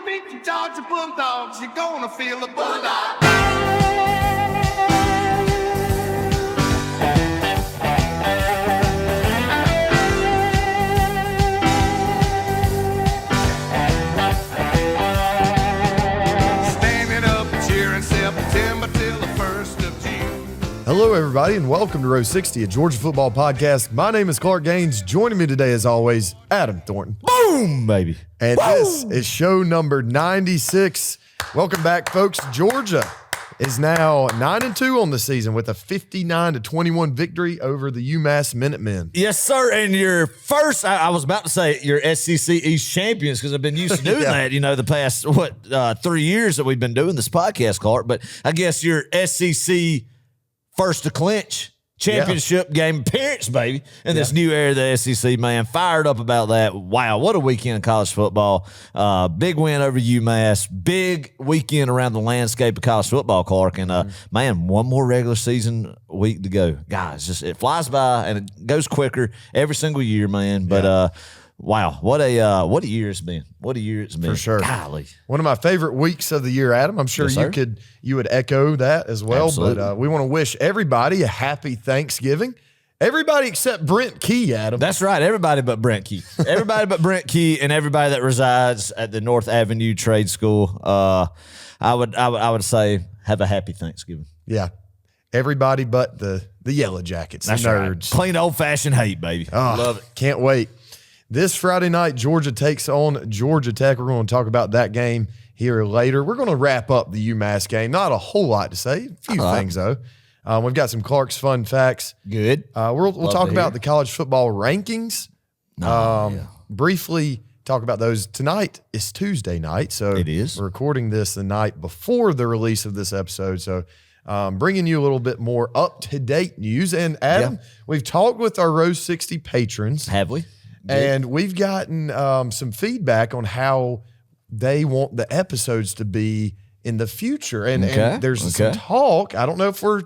beat the Georgia Bulldogs, you're gonna feel the Bulldog. Hello, everybody, and welcome to Row 60, a Georgia football podcast. My name is Clark Gaines. Joining me today, as always, Adam Thornton. Boom, baby. And Boom. This is show number 96. Welcome back, folks. Georgia is now 9-2 on the season with a 59-21 victory over the UMass Minutemen. Yes, sir. And your first, I was about to say your SEC East champions, because I've been used to doing that, the past, 3 years that we've been doing this podcast, Clark. But I guess your SEC first to clinch championship game appearance, baby, in this new era of the SEC, man. Fired up about that. Wow, what a weekend of college football. Big win over UMass. Big weekend around the landscape of college football, Clark. And, man, one more regular season week to go. Guys, it flies by, and it goes quicker every single year, man. But, wow, what a year it's been. What a year it's been. For sure. Golly. One of my favorite weeks of the year, Adam. I'm sure you would echo that as well. Absolutely. But we want to wish everybody a happy Thanksgiving. Everybody except Brent Key, Adam. That's right. Everybody but Brent Key. Everybody but Brent Key and everybody that resides at the North Avenue Trade School. I would say have a happy Thanksgiving. Yeah. Everybody but the Yellow Jackets, That's the right. nerds. Plain old-fashioned hate, baby. Oh, Love it. Can't wait. This Friday night, Georgia takes on Georgia Tech. We're going to talk about that game here later. We're going to wrap up the UMass game. Not a whole lot to say. A few things, though. We've got some Clark's fun facts. Good. We'll talk about the college football rankings. Briefly talk about those. Tonight is Tuesday night. So it is. We're recording this the night before the release of this episode. So bringing you a little bit more up-to-date news. And Adam, we've talked with our Row 60 patrons. Have we? And we've gotten some feedback on how they want the episodes to be in the future. And there's some talk. I don't know if we're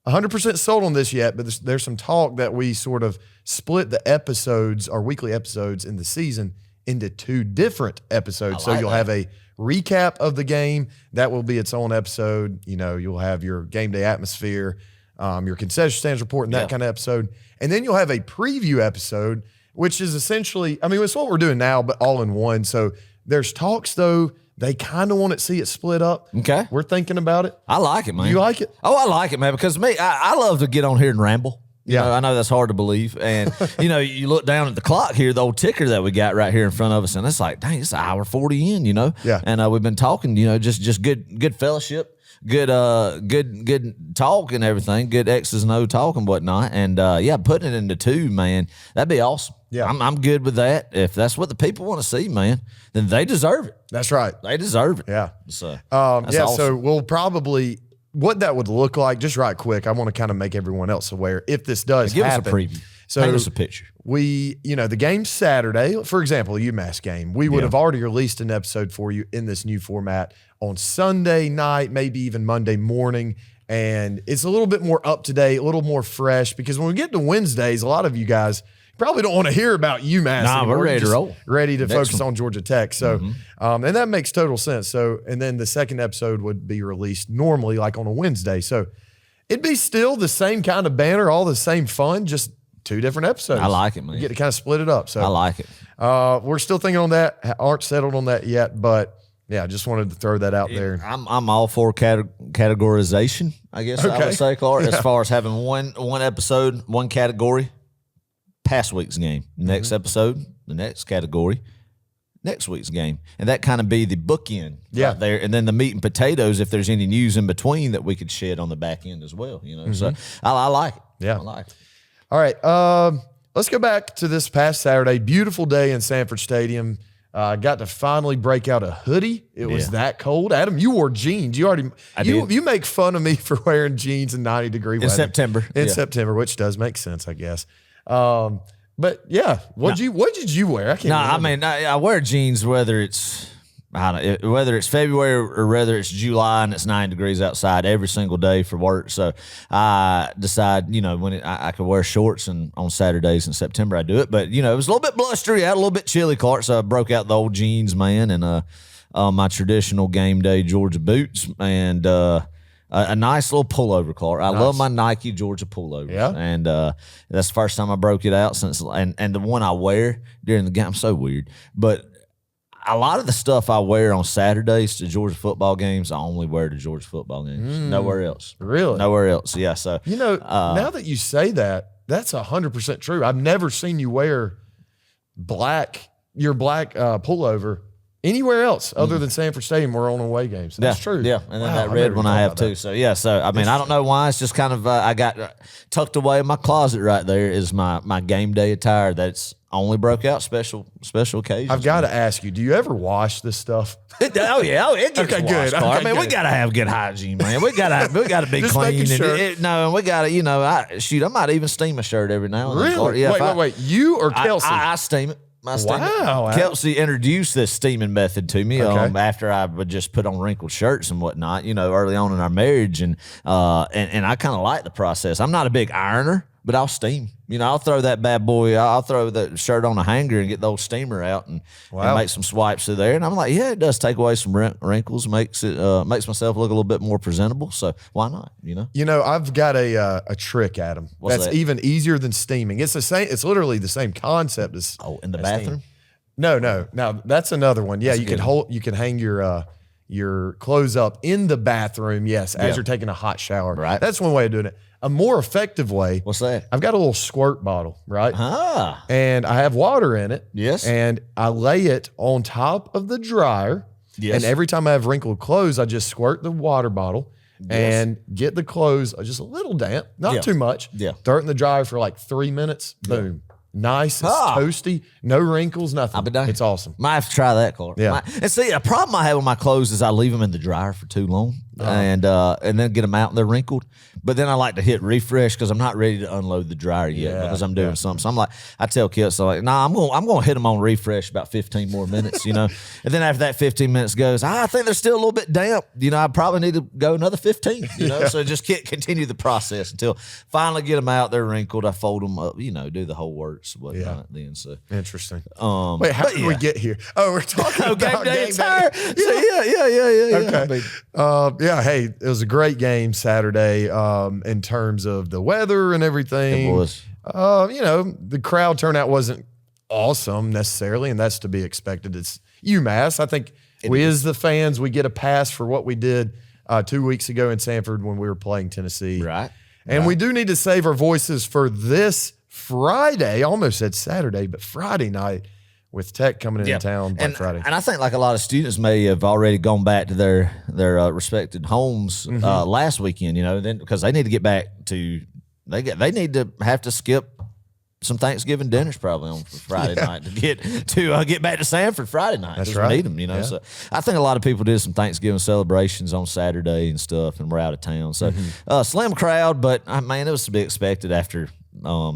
100% sold on this yet, but there's some talk that we sort of split the episodes, our weekly episodes in the season, into two different episodes. So you'll have a recap of the game. That will be its own episode. You'll have your Gameday Atmosphere, your concession stands report, and that kind of episode. And then you'll have a preview episode, which is essentially, it's what we're doing now, but all in one. So there's talks, though. They kind of want to see it split up. Okay. We're thinking about it. I like it, man. You like it? Oh, I like it, man, because me, I love to get on here and ramble. Yeah. I know that's hard to believe. And, you look down at the clock here, the old ticker that we got right here in front of us, and it's like, dang, it's 1:40 in, Yeah. And we've been talking, just good fellowship. Good talk and everything. Good X's and O talk and whatnot. And putting it into two, man, that'd be awesome. Yeah, I'm good with that. If that's what the people want to see, man, then they deserve it. That's right. They deserve it. Yeah. So that's awesome. So we'll probably what that would look like. Just right quick, I want to kind of make everyone else aware if this does give happen. us a preview. So paint us a picture. We, the game's Saturday. For example, a UMass game. We would have already released an episode for you in this new format on Sunday night, maybe even Monday morning. And it's a little bit more up to date, a little more fresh, because when we get to Wednesdays, a lot of you guys probably don't want to hear about UMass anymore. We're ready to roll. Ready to focus on Georgia Tech. So, and that makes total sense. So, and then the second episode would be released normally like on a Wednesday. So it'd be still the same kind of banner, all the same fun, just two different episodes. I like it, man. You get to kind of split it up. So I like it. We're still thinking on that. Aren't settled on that yet, but yeah, just wanted to throw that out there. I'm all for categorization, I guess I would say, Clark, as far as having one episode, one category, past week's game. Next episode, the next category, next week's game. And that kind of be the bookend right there. And then the meat and potatoes, if there's any news in between that we could shed on the back end as well. So I like it. Yeah. I like it. All right. Let's go back to this past Saturday. Beautiful day in Sanford Stadium. Got to finally break out a hoodie. It was that cold. Adam, you wore jeans. You make fun of me for wearing jeans in 90-degree weather. In September, which does make sense, I guess. But yeah, what did you wear? I can't remember. I wear jeans whether it's whether it's February or whether it's July and it's 9 degrees outside every single day for work. So I decide, when I could wear shorts, and on Saturdays in September I do it. But, it was a little bit blustery out, a little bit chilly, Clark. So I broke out the old jeans, man, and my traditional game day Georgia boots and a nice little pullover, Clark. I love my Nike Georgia pullovers. Yeah. And that's the first time I broke it out since, and the one I wear during the game, I'm so weird. But a lot of the stuff I wear on Saturdays to Georgia football games, I only wear to Georgia football games. Nowhere else. Really? Nowhere else. Yeah. So, now that you say that, that's 100% true. I've never seen you wear your black pullover anywhere else other than Sanford Stadium or on away games. That's true. Yeah, and then that red one I have too. So, I don't know why. It's just kind of, I got tucked away in my closet right there is my game day attire that's only broke out special occasions. I've got to ask you, do you ever wash this stuff? It gets Okay, washed, good. Clark. Okay, we got to have good hygiene, man. We got to be Just clean. making sure. And we got to, I might even steam a shirt every now and then. Clark. Really? Yeah, Wait. You or Kelsey? I steam it. Wow. Kelsey introduced this steaming method to me after I would just put on wrinkled shirts and whatnot, early on in our marriage. And I kind of like the process. I'm not a big ironer, but I'll steam. I'll throw that bad boy, I'll throw the shirt on a hanger and get the old steamer out and make some swipes through there. And I'm like, it does take away some wrinkles, makes myself look a little bit more presentable. So why not, I've got a trick, Adam. What's that? Even easier than steaming. It's the same. It's literally the same concept as in the as bathroom? steam. No. Now that's another one. Yeah, you can hang your clothes up in the bathroom, as you're taking a hot shower. Right. That's one way of doing it. A more effective way. What's that? I've got a little squirt bottle, right? Ah. And I have water in it. Yes. And I lay it on top of the dryer. Yes. And every time I have wrinkled clothes, I just squirt the water bottle and get the clothes just a little damp, not too much. Yeah. Throw it in the dryer for like 3 minutes. Boom. Nice, it's toasty, no wrinkles, nothing. I'll be done. It's awesome. Might have to try that, Clark. Yeah. And see, a problem I have with my clothes is I leave them in the dryer for too long and then get them out and they're wrinkled. But then I like to hit refresh because I'm not ready to unload the dryer yet because I'm doing something. So I'm like, I tell kids, I'm going to hit them on refresh about 15 more minutes, And then after that 15 minutes goes, I think they're still a little bit damp. I probably need to go another 15, So just continue the process until finally get them out. They're wrinkled. I fold them up, do the whole works. Whatnot then. So interesting. Wait, how did we get here? Oh, we're talking about game day. day. Yeah. Okay. Hey, it was a great game Saturday in terms of the weather and everything. It was. The crowd turnout wasn't awesome necessarily, and that's to be expected. It's UMass. I think as the fans, we get a pass for what we did 2 weeks ago in Sanford when we were playing Tennessee. Right. And we do need to save our voices for this Friday, almost said Saturday, but Friday night with Tech coming into town by Friday. And I think like a lot of students may have already gone back to their respected homes last weekend, then because they need to get back to they need to have to skip some Thanksgiving dinners probably on Friday night to get back to Sanford Friday night. That's right. Need them, So I think a lot of people did some Thanksgiving celebrations on Saturday and stuff, and we're out of town. So slim crowd, but it was to be expected after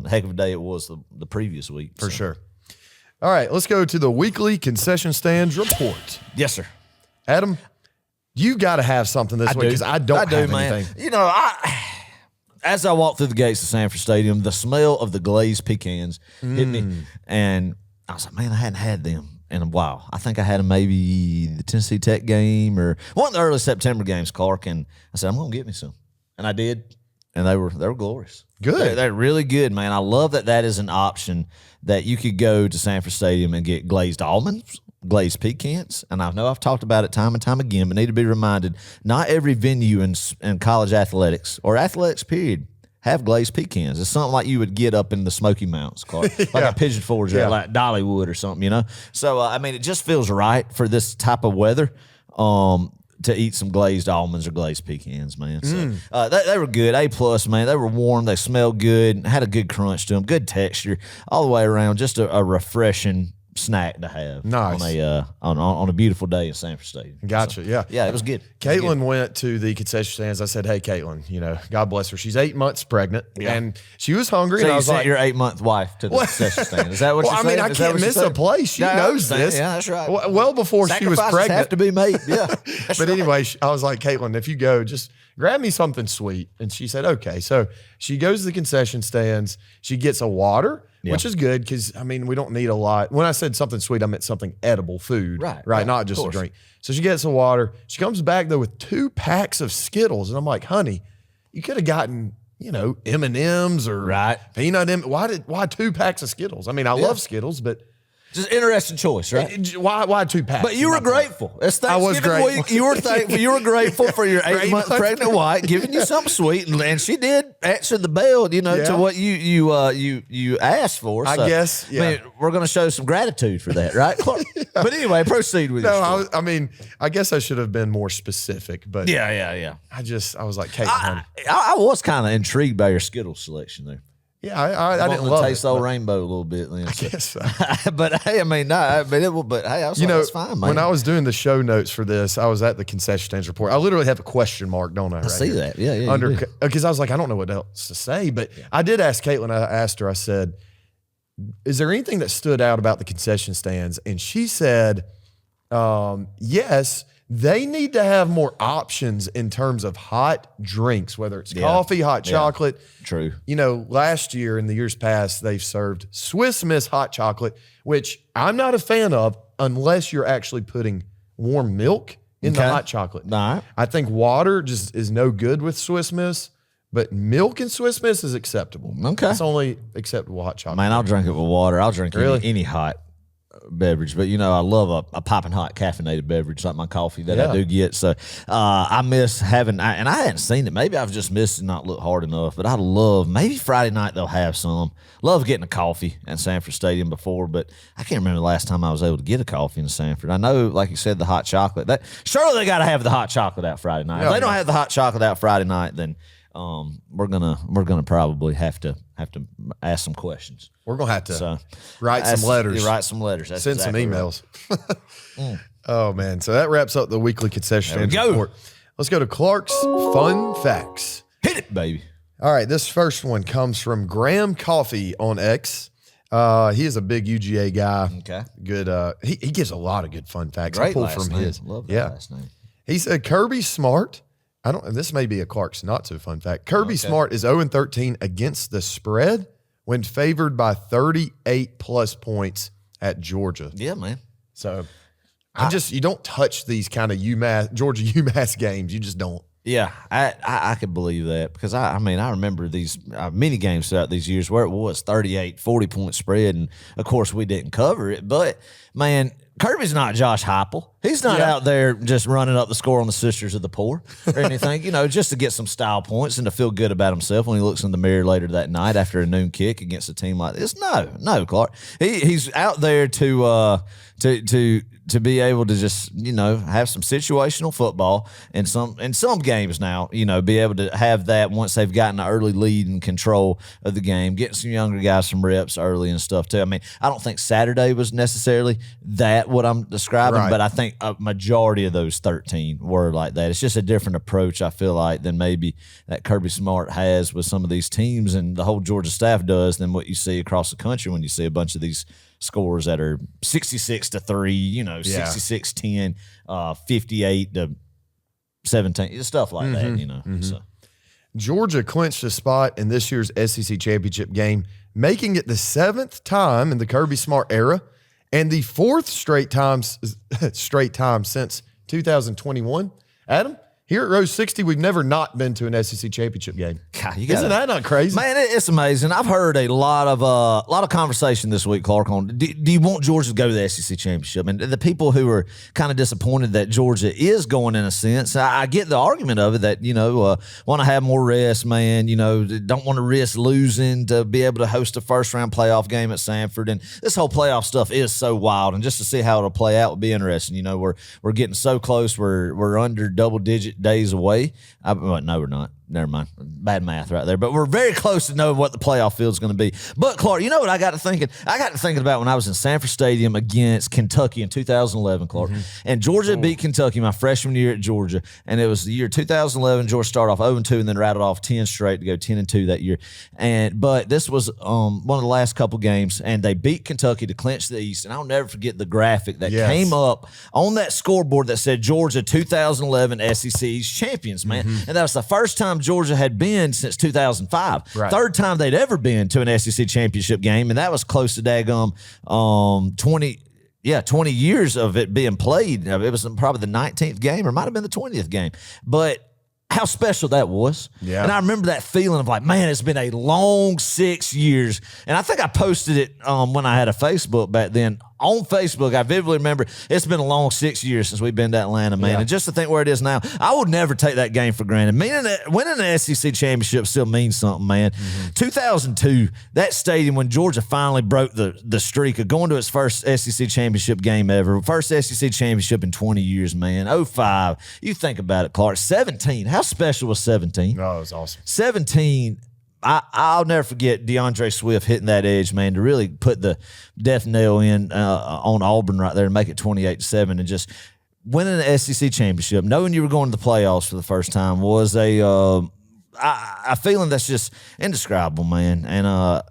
heck of a day it was the previous week. For sure. All right, let's go to the weekly concession stands report. Yes, sir. Adam, you got to have something this week because I don't have anything. As I walked through the gates of Sanford Stadium, the smell of the glazed pecans hit me, and I was like, man, I hadn't had them in a while. I think I had them maybe the Tennessee Tech game or one of the early September games, Clark, and I said, I'm going to get me some. And I did, and they were glorious. Good. They're really good, man. I love that is an option that you could go to Sanford Stadium and get glazed almonds, glazed pecans. And I know I've talked about it time and time again, but need to be reminded, not every venue in college athletics or athletics period have glazed pecans. It's something like you would get up in the Smoky Mountains, Clark, like a Pigeon Forge or like Dollywood or something, So, it just feels right for this type of weather. To eat some glazed almonds or glazed pecans, man. So they were good. A+, man. They were warm. They smelled good. Had a good crunch to them. Good texture all the way around. Just a refreshing snack to have. Nice. On a beautiful day in Sanford Stadium. Gotcha. So, yeah, it was good. Caitlin went to the concession stands. I said, hey, Caitlin, God bless her. She's 8 months pregnant, and she was hungry. So and I you was sent like, your 8-month wife to the concession stand. Is that what you're saying? I can't miss a place. She knows this. Yeah, that's right. Well before she was pregnant. Have to be made. Yeah. But anyway, I was like, Caitlin, if you go, just grab me something sweet. And she said, okay. So she goes to the concession stands. She gets a water, which is good because, I mean, we don't need a lot. When I said something sweet, I meant something edible food, right? Not just a drink. So she gets the water. She comes back, though, with 2 packs of Skittles. And I'm like, honey, you could have gotten, M&Ms or peanut M. Why 2 packs of Skittles? I mean, I love Skittles, but just interesting choice, right? Why 2 packs? But you were grateful. It's I was Thanksgiving grateful. week. You were thankful. You were grateful for your 8-month pregnant wife giving you something sweet, and she did answer the bell, to what you asked for. So, I guess. Yeah. I mean, we're going to show some gratitude for that, right, Clark? But anyway, proceed with your story. I guess I should have been more specific, but yeah. I was like, Caitlin, I was kind of intrigued by your Skittles selection there. Yeah, I didn't love taste it. Old Rainbow a little bit. Then, I guess so. But hey, I mean, I was like, that's fine, man. When I was doing the show notes for this, I was at the concession stands report. I literally have a question mark, don't I? I see that. Yeah. Because I was like, I don't know what else to say. But I did ask Caitlin. I asked her. I said, "Is there anything that stood out about the concession stands?" And she said, "Yes." They need to have more options in terms of hot drinks, whether it's coffee, hot chocolate. True. Last year and the years past, they've served Swiss Miss hot chocolate, which I'm not a fan of unless you're actually putting warm milk in the hot chocolate. All right. I think water just is no good with Swiss Miss, but milk in Swiss Miss is acceptable. Okay. It's only acceptable hot chocolate. Man, I'll drink it with water. I'll drink any hot beverage, but I love a popping hot caffeinated beverage like my coffee that I do get. So I miss having, and I hadn't seen it. Maybe I've just missed it, not looked hard enough. But I love, maybe Friday night they'll have some. Love getting a coffee at Sanford Stadium before, but I can't remember the last time I was able to get a coffee in Sanford. I know, like you said, the hot chocolate. Surely they got to have the hot chocolate out Friday night. If they don't have the hot chocolate out Friday night, then we're gonna probably have to ask some questions. We're gonna have to write some letters. Write some letters. That's Send exactly some emails. Oh man! So that wraps up the weekly concession stand report. Let's go to Clark's fun facts. Hit it, baby. All right, this first one comes from Graham Coffee on X. He is a big UGA guy. Okay, good. He gives a lot of good fun facts. Great I pull last from name. his. Love that last name. He said Kirby Smart. This may be a Clark's not so fun fact. Kirby Smart is 0-13 against the spread when favored by 38 plus points at Georgia. Yeah, man. So you don't touch these kind of Georgia UMass games. You just don't. Yeah, I could believe that because I remember these many games throughout these years where it was 38, 40-point spread, and of course we didn't cover it. But man, Kirby's not Josh Heupel. He's not out there just running up the score on the Sisters of the Poor or anything, just to get some style points and to feel good about himself when he looks in the mirror later that night after a noon kick against a team like this. No, Clark. He's out there to be able to just, have some situational football in some games now, be able to have that once they've gotten an early lead and control of the game, getting some younger guys some reps early and stuff too. I mean, I don't think Saturday was necessarily what I'm describing, but I think a majority of those 13 were like that. It's just a different approach, I feel like, than maybe that Kirby Smart has with some of these teams and the whole Georgia staff does than what you see across the country when you see a bunch of these scores that are 66-3, 66-10, 58-17, stuff like that, So. Georgia clinched a spot in this year's SEC championship game, making it the 7th time in the Kirby Smart era and the 4th straight time since 2021. Adam? Here at Rose 60, we've never not been to an SEC championship game. God, isn't that not crazy? Man, it's amazing. I've heard a lot of conversation this week, Clark, on do you want Georgia to go to the SEC championship? And the people who are kind of disappointed that Georgia is going in a sense, I get the argument of it that, want to have more rest, man, don't want to risk losing to be able to host a first-round playoff game at Sanford. And this whole playoff stuff is so wild. And just to see how it'll play out would be interesting. We're getting so close. We're under double-digit days away. No, we're not. Never mind. Bad math right there. But we're very close to knowing what the playoff field is going to be. But, Clark, you know what I got to thinking? I got to thinking about when I was in Sanford Stadium against Kentucky in 2011, Clark. And Georgia beat Kentucky my freshman year at Georgia. And it was the year 2011. Georgia started off 0-2 and then rattled off 10 straight to go 10-2 that year. But this was one of the last couple games, and they beat Kentucky to clinch the East. And I'll never forget the graphic that came up on that scoreboard that said Georgia 2011 SEC champions, man. And that was the first time time Georgia had been since 2005. Right. Third time they'd ever been to an SEC championship game, and that was close to daggum 20 years of it being played. It was probably the 19th game or might have been the 20th game. But how special that was. Yeah. And I remember that feeling of like, man, it's been a long 6 years. And I think I posted it when I had a Facebook back then. On Facebook, I vividly remember it's been a long 6 years since we've been to Atlanta, man. Yeah. And just to think where it is now, I would never take that game for granted. Winning the SEC championship still means something, man. 2002, that stadium when Georgia finally broke the streak of going to its first SEC championship game ever. First SEC championship in 20 years, man. 05. You think about it, Clark. 17. How special was 17? Oh, it was awesome. 17. I'll never forget DeAndre Swift hitting that edge, man, to really put the death nail in on Auburn right there and make it 28-7, and just winning the SEC championship, knowing you were going to the playoffs for the first time was a feeling that's just indescribable, man. And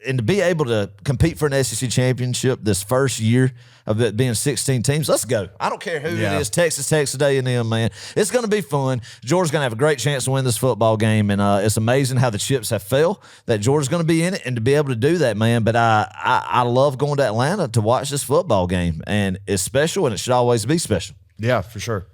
and to be able to compete for an SEC championship this first year of it being 16 teams, let's go. I don't care who it is, Texas A&M, man. It's going to be fun. Georgia's going to have a great chance to win this football game, and it's amazing how the chips have fell that Georgia's going to be in it and to be able to do that, man. But I love going to Atlanta to watch this football game, and it's special, and it should always be special. Yeah, for sure.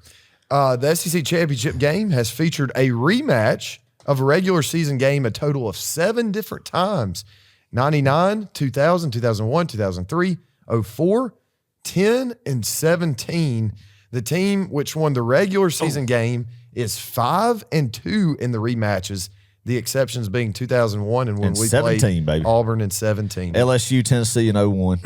The SEC championship game has featured a rematch of a regular season game a total of 7 different times. 99, 2000, 2001, 2003, 04, 10, and 17. The team which won the regular season game is 5-2 in the rematches. The exceptions being 2001 and when we 17, played baby. Auburn in 17. LSU, Tennessee in 01.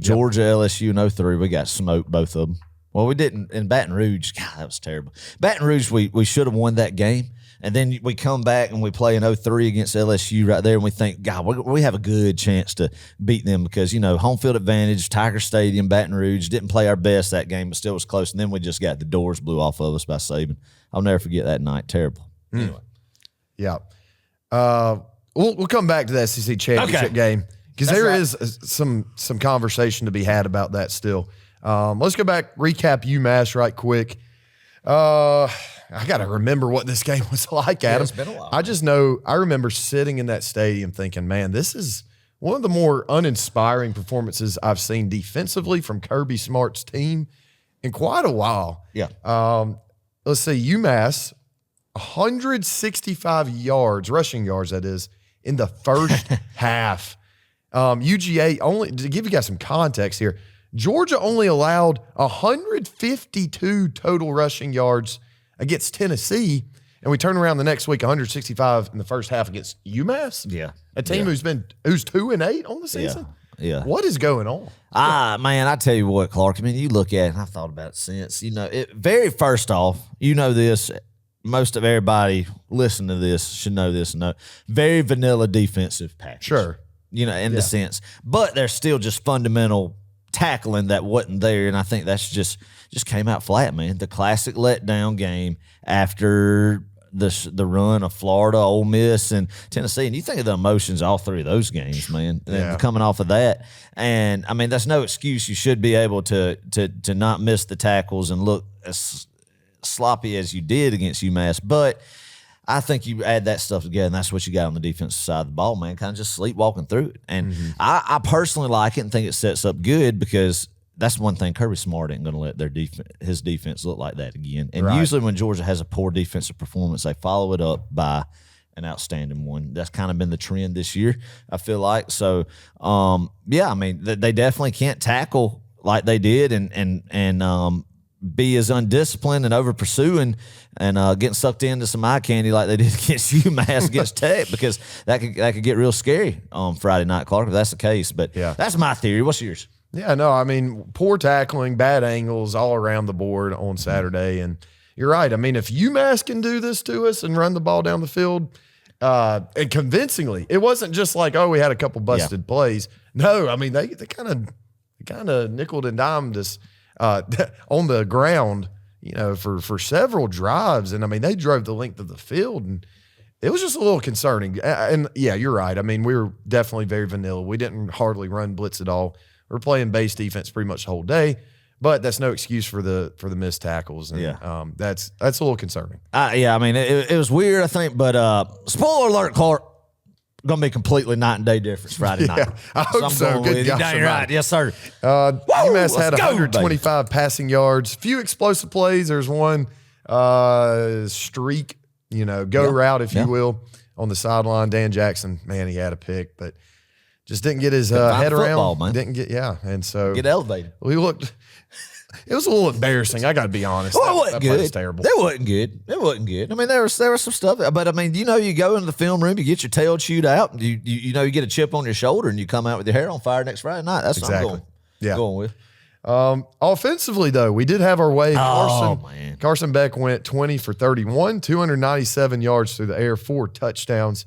Georgia, LSU in 03. We got smoked, both of them. Well, we didn't in Baton Rouge. God, that was terrible. Baton Rouge, we should have won that game. And then we come back and we play in 03 against LSU right there, and we think, God, we have a good chance to beat them because, home field advantage, Tiger Stadium, Baton Rouge, didn't play our best that game, but still was close. And then we just got the doors blew off of us by Saban. I'll never forget that night. Terrible. Anyway. Yeah. We'll come back to the SEC championship game because there is some conversation to be had about that still. Let's go back, recap UMass right quick. I got to remember what this game was like, Adam. It's been a while. I just know I remember sitting in that stadium thinking, man, this is one of the more uninspiring performances I've seen defensively from Kirby Smart's team in quite a while. Yeah. Let's see, UMass, 165 yards, rushing yards, that is, in the first half. UGA, only to give you guys some context here, Georgia only allowed 152 total rushing yards against Tennessee, and we turn around the next week 165 in the first half against UMass. Yeah, a team who's 2-8 on the season. Yeah. What is going on? Man, I tell you what, Clark. I mean, you look at it, and I've thought about it since. Very first off, this. Most of everybody listening to this should know this. Very vanilla defensive package. Sure. In the sense, but there's still just fundamental tackling that wasn't there, and I think that's just came out flat, man. The classic letdown game after the run of Florida, Ole Miss, and Tennessee, and you think of the emotions all three of those games, man. And coming off of that, and I mean that's no excuse. You should be able to not miss the tackles and look as sloppy as you did against UMass, but I think you add that stuff together, and that's what you got on the defensive side of the ball, man, kind of just sleepwalking through it. And I personally like it and think it sets up good because that's one thing. Kirby Smart ain't going to let his defense look like that again. And usually when Georgia has a poor defensive performance, they follow it up by an outstanding one. That's kind of been the trend this year, I feel like. So, I mean, they definitely can't tackle like they did and be as undisciplined and over pursuing and getting sucked into some eye candy like they did against UMass against Tech, because that could get real scary on Friday night, Clark, if that's the case. But that's my theory. What's yours? Yeah, no, I mean, poor tackling, bad angles all around the board on Saturday. And you're right. I mean, if UMass can do this to us and run the ball down the field and convincingly, it wasn't just like, we had a couple busted plays. No, I mean, they kind of nickeled and dimed us on the ground, for several drives. And I mean, they drove the length of the field, and it was just a little concerning. And yeah, you're right. I mean, we were definitely very vanilla. We didn't hardly run blitz at all. We were playing base defense pretty much the whole day. But that's no excuse for the missed tackles. And, that's a little concerning. Yeah, I mean, it was weird, I think. But spoiler alert, Clark, going to be completely night and day difference Friday night. I hope so. Good gosh, you're right. Yes, sir. UMass had 125 passing yards, few explosive plays. There's one streak, route, if you will, on the sideline. Dan Jackson, man, he had a pick, but just didn't get his head around. Man. Didn't get, and so get elevated. We looked. It was a little embarrassing. I got to be honest. Well, it wasn't good. Was terrible. It wasn't good. I mean, there was some stuff, but I mean, you go into the film room, you get your tail chewed out, you get a chip on your shoulder, and you come out with your hair on fire next Friday night. That's what I'm going with. Offensively, though, we did have our way. Carson Beck went 20 for 31, 297 yards through the air, 4 touchdowns.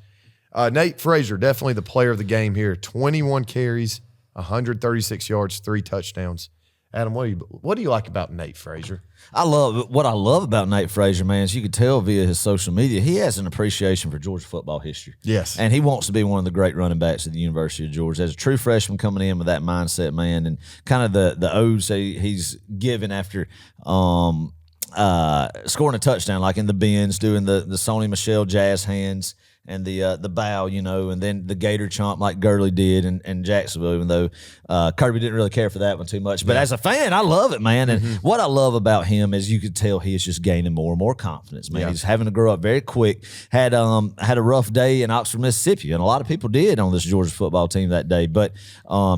Nate Frazier, definitely the player of the game here. 21 carries, 136 yards, 3 touchdowns. Adam, what do you like about Nate Frazier? What I love about Nate Frazier, man, is you could tell via his social media, he has an appreciation for Georgia football history. Yes. And he wants to be one of the great running backs at the University of Georgia. As a true freshman coming in with that mindset, man, and kind of the odes he's given after scoring a touchdown, like in the bins, doing the Sony Michel jazz hands, and the bow, and then the gator chomp like Gurley did in Jacksonville, even though Kirby didn't really care for that one too much. But as a fan, I love it, man. And what I love about him is you could tell he is just gaining more and more confidence, man. Yeah. He's having to grow up very quick. Had a rough day in Oxford, Mississippi, and a lot of people did on this Georgia football team that day. But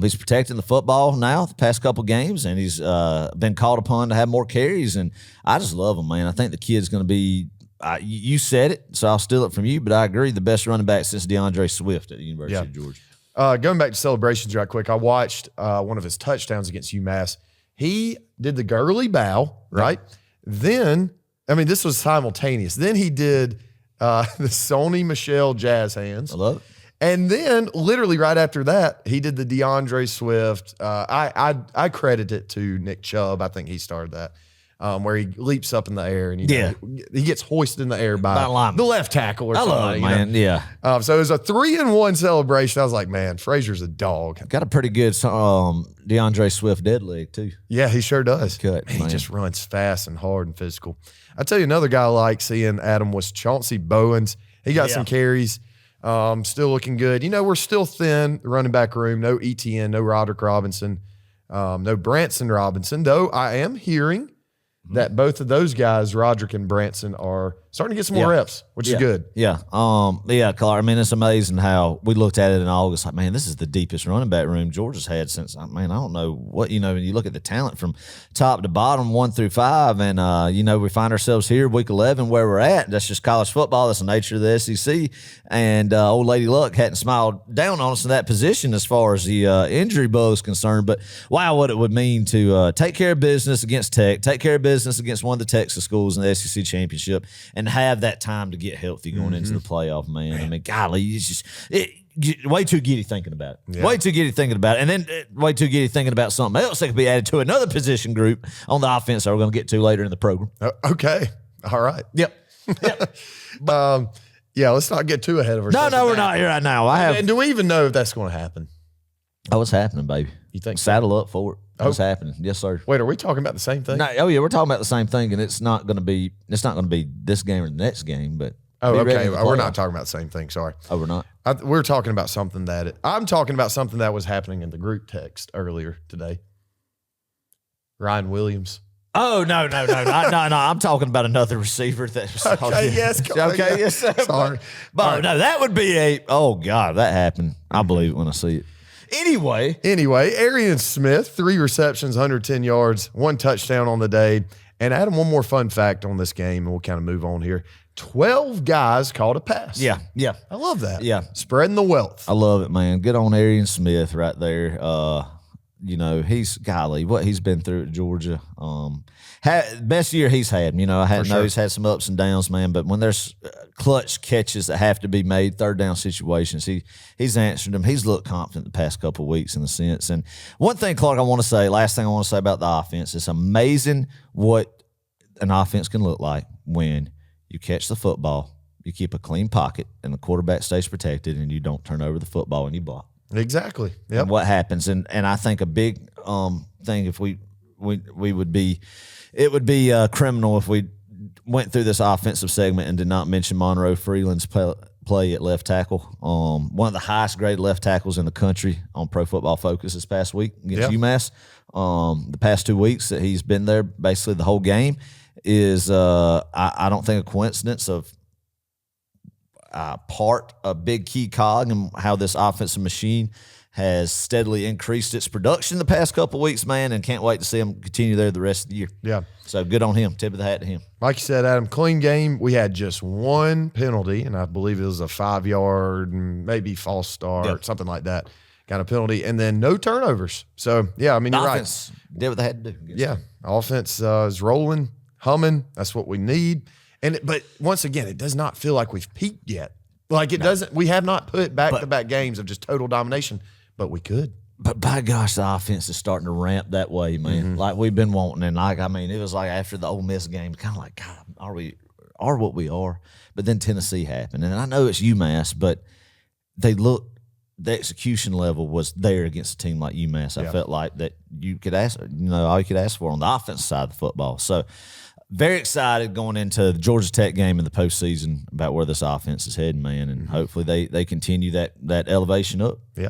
he's protecting the football now the past couple games, and he's been called upon to have more carries. And I just love him, man. I think the kid's going to be you said it, so I'll steal it from you, but I agree, the best running back since DeAndre Swift at the University of Georgia. Going back to celebrations right quick, I watched one of his touchdowns against UMass. He did the Gurley bow, right? Yep. Then, I mean, this was simultaneous. Then he did the Sony Michel jazz hands. I love it. And then, literally right after that, he did the DeAndre Swift. I credit it to Nick Chubb. I think he started that. Where he leaps up in the air and he gets hoisted in the air by the left tackle or something. I love it, man. Yeah. So it was a 3-1 celebration. I was like, man, Frazier's a dog. Got a pretty good DeAndre Swift dead leg too. Yeah, he sure does. Man, he just runs fast and hard and physical. I tell you, another guy I like seeing, Adam, was Chauncey Bowens. He got some carries. Still looking good. We're still thin, the running back room. No ETN, no Roderick Robinson, no Branson Robinson, though I am hearing that both of those guys, Roderick and Branson, are starting to get some more reps, which is good. Yeah. Clark, I mean, it's amazing how we looked at it in August. Like, man, this is the deepest running back room Georgia's had since, I don't know what, when you look at the talent from top to bottom, 1 through 5, and, we find ourselves here week 11 where we're at. That's just college football. That's the nature of the SEC. And old Lady Luck hadn't smiled down on us in that position as far as the injury bug is concerned. But wow, what it would mean to take care of business against Tech, take care of business against one of the Texas schools in the SEC championship, and have that time to get healthy going into the playoff, man. I mean, golly, it's just way too giddy thinking about it. Yeah. Way too giddy thinking about it. And then way too giddy thinking about something else that could be added to another position group on the offense that we're going to get to later in the program. Okay. All right. Yep. Let's not get too ahead of ourselves. No, we're not here right now. And do we even know if that's going to happen? Oh, it's happening, baby. You think? Saddle up for it. What's happening? Yes, sir. Wait, are we talking about the same thing? No, we're talking about the same thing, and it's not going to be this game or the next game, but okay. We're not talking about the same thing. Sorry. Oh, we're not. We're talking about something I'm talking about something that was happening in the group text earlier today. Ryan Williams. Oh, no. I'm talking about another receiver. Yes. Sorry. But no, that would be oh, God, that happened. I believe it when I see it. Anyway, Arian Smith, 3 receptions, 110 yards, 1 touchdown on the day. And Adam, one more fun fact on this game, and we'll kind of move on here. 12 guys caught a pass. Yeah. I love that. Yeah. Spreading the wealth. I love it, man. Good on Arian Smith right there. He's what he's been through at Georgia. Best year he's had. He's had some ups and downs, man. But when there's clutch catches that have to be made, third down situations, he's answered them. He's looked confident the past couple of weeks in a sense. And one thing, Clark, last thing I want to say about the offense, it's amazing what an offense can look like when you catch the football, you keep a clean pocket, and the quarterback stays protected, and you don't turn over the football and you block. Exactly. Yep. And what happens, and I think a big thing, if we we would be, it would be criminal if we went through this offensive segment and did not mention Monroe Freeland's play at left tackle. One of the highest graded left tackles in the country on Pro Football Focus this past week against UMass. The past 2 weeks that he's been there basically the whole game is, I don't think, a coincidence of a big key cog in how this offensive machine has steadily increased its production the past couple of weeks, man, and can't wait to see him continue there the rest of the year. Yeah. So good on him. Tip of the hat to him. Like you said, Adam, clean game. We had just one penalty, and I believe it was a 5-yard, maybe false start, something like that kind of penalty, and then no turnovers. So, yeah, I mean, you're offense did what they had to do. Yeah, offense is rolling, humming. That's what we need. But once again, it does not feel like we've peaked yet. Like it doesn't. We have not put back-to-back games of just total domination. But we could. But by gosh, the offense is starting to ramp that way, man. Like we've been wanting. And it was like after the Ole Miss game, kind of like, God, are what we are. But then Tennessee happened. And I know it's UMass, but the execution level was there against a team like UMass. I felt like that you could ask, all you could ask for on the offensive side of the football. So very excited going into the Georgia Tech game in the postseason about where this offense is heading, man. And hopefully they continue that elevation up. Yeah.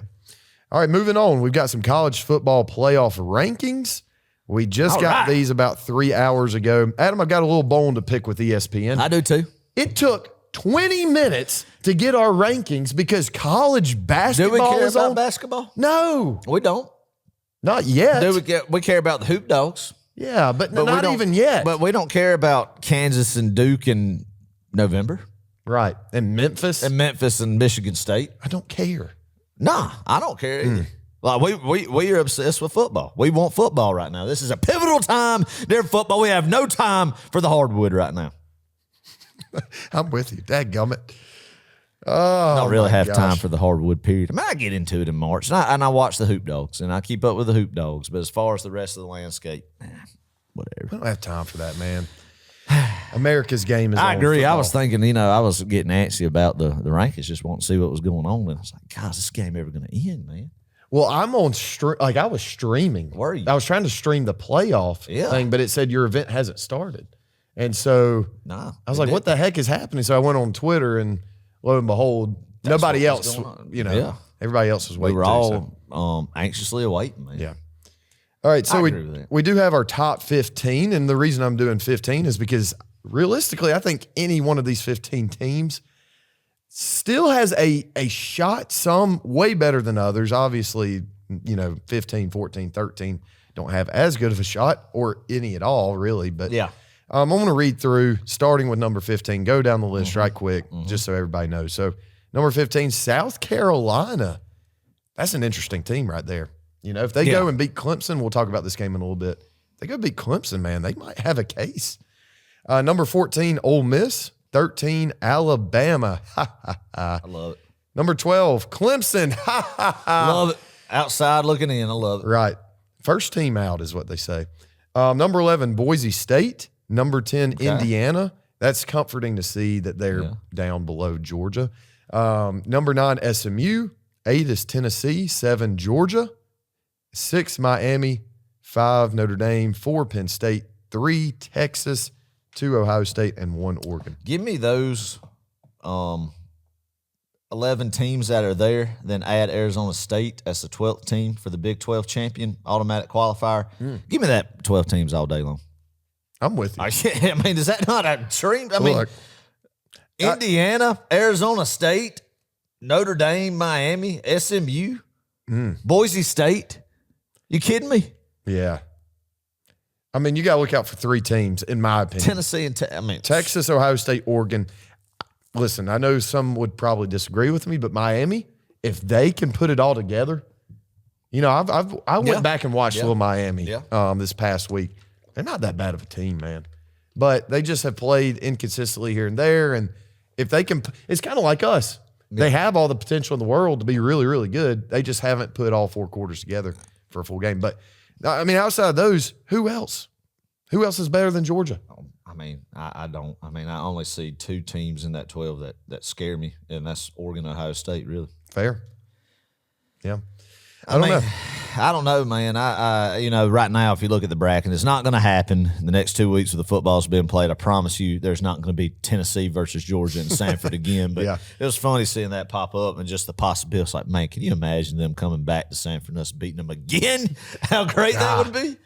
All right, moving on. We've got some college football playoff rankings. We just got these about 3 hours ago. Adam, I've got a little bone to pick with ESPN. I do too. It took 20 minutes to get our rankings because college basketball do we care is about on. Basketball? No. We don't. Not yet. We care about the Hoop Dogs. Yeah, but not even yet. But we don't care about Kansas and Duke in November. Right. And Memphis. And Michigan State. I don't care. Nah, I don't care either. Like we are obsessed with football. We want football right now. This is a pivotal time there for football. We have no time for the hardwood right now. I'm with you. Dadgummit. I don't really have time for the hardwood period. I mean, I get into it in March, and I watch the Hoop Dogs, and I keep up with the Hoop Dogs. But as far as the rest of the landscape, whatever. We don't have time for that, man. America's game is I on agree. football. I was thinking, I was getting antsy about the rankings, just wanting to see what was going on. And I was like, God, is this game ever going to end, man? Well, I'm on I was streaming. Were you? I was trying to stream the playoff thing, but it said your event hasn't started. And so I was like, what the heck is happening? So I went on Twitter and lo and behold, nobody else, everybody else was waiting. We were all anxiously awaiting, man. Yeah. All right, so we do have our top 15, and the reason I'm doing 15 is because realistically, I think any one of these 15 teams still has a shot, some way better than others. Obviously, 15, 14, 13 don't have as good of a shot or any at all, really. But I'm going to read through, starting with number 15, go down the list right quick, just so everybody knows. So number 15, South Carolina. That's an interesting team right there. If they go and beat Clemson, we'll talk about this game in a little bit. If they go beat Clemson, man, they might have a case. Number 14, Ole Miss. 13, Alabama. I love it. Number 12, Clemson. Love it. Outside looking in. I love it. Right. First team out is what they say. Number 11, Boise State. Number 10, Indiana. That's comforting to see that they're down below Georgia. Number 9, SMU. 8 is Tennessee. 7, Georgia. 6, Miami. 5, Notre Dame. 4, Penn State. 3, Texas. 2, Ohio State, and 1, Oregon. Give me those 11 teams that are there, then add Arizona State as the 12th team for the Big 12 champion automatic qualifier. Give me that 12 teams all day long. I'm with you. I mean, is that not a dream? I mean, Indiana, Arizona State, Notre Dame, Miami, SMU, Boise State. You kidding me? Yeah. I mean, you got to look out for 3 teams, in my opinion. Tennessee and Texas, Ohio State, Oregon. Listen, I know some would probably disagree with me, but Miami, if they can put it all together, I went back and watched little Miami this past week. They're not that bad of a team, man. But they just have played inconsistently here and there. And if they can, it's kind of like us. Yeah. They have all the potential in the world to be really, really good. They just haven't put all 4 quarters together for a full game. But I mean, outside of those, who else? Who else is better than Georgia? I mean, I don't. I mean, I only see 2 teams in that 12 that scare me, and that's Oregon and Ohio State, really. Fair. Yeah. I don't know. I don't know, man. Right now, if you look at the bracket, it's not going to happen the next 2 weeks with the football's being played. I promise you, there's not going to be Tennessee versus Georgia and Sanford again. But it was funny seeing that pop up and just the possibility. It's like, man, can you imagine them coming back to Sanford and us beating them again? How great that would be.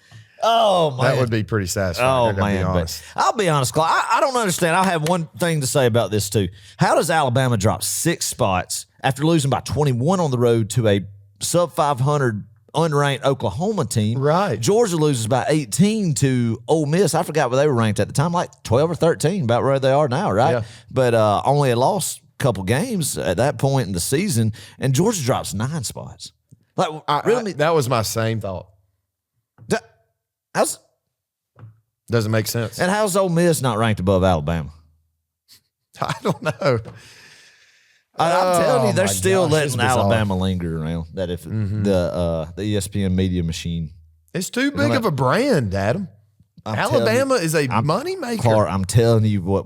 Oh, man. That would be pretty satisfying. Oh, man. But I'll be honest, Clark. I don't understand. I have one thing to say about this, too. How does Alabama drop 6 spots after losing by 21 on the road to a sub-500 unranked Oklahoma team? Right. Georgia loses by 18 to Ole Miss. I forgot where they were ranked at the time, like 12 or 13, about where they are now, right? Yeah. But only a lost couple games at that point in the season, and Georgia drops 9 spots. Like, that was my same thought. Doesn't make sense. And how's Ole Miss not ranked above Alabama? I don't know. I'm telling you, they're still letting Alabama linger around. That if the ESPN media machine, it's too big of a brand, Adam. Alabama is a money maker. Clark, I'm telling you what.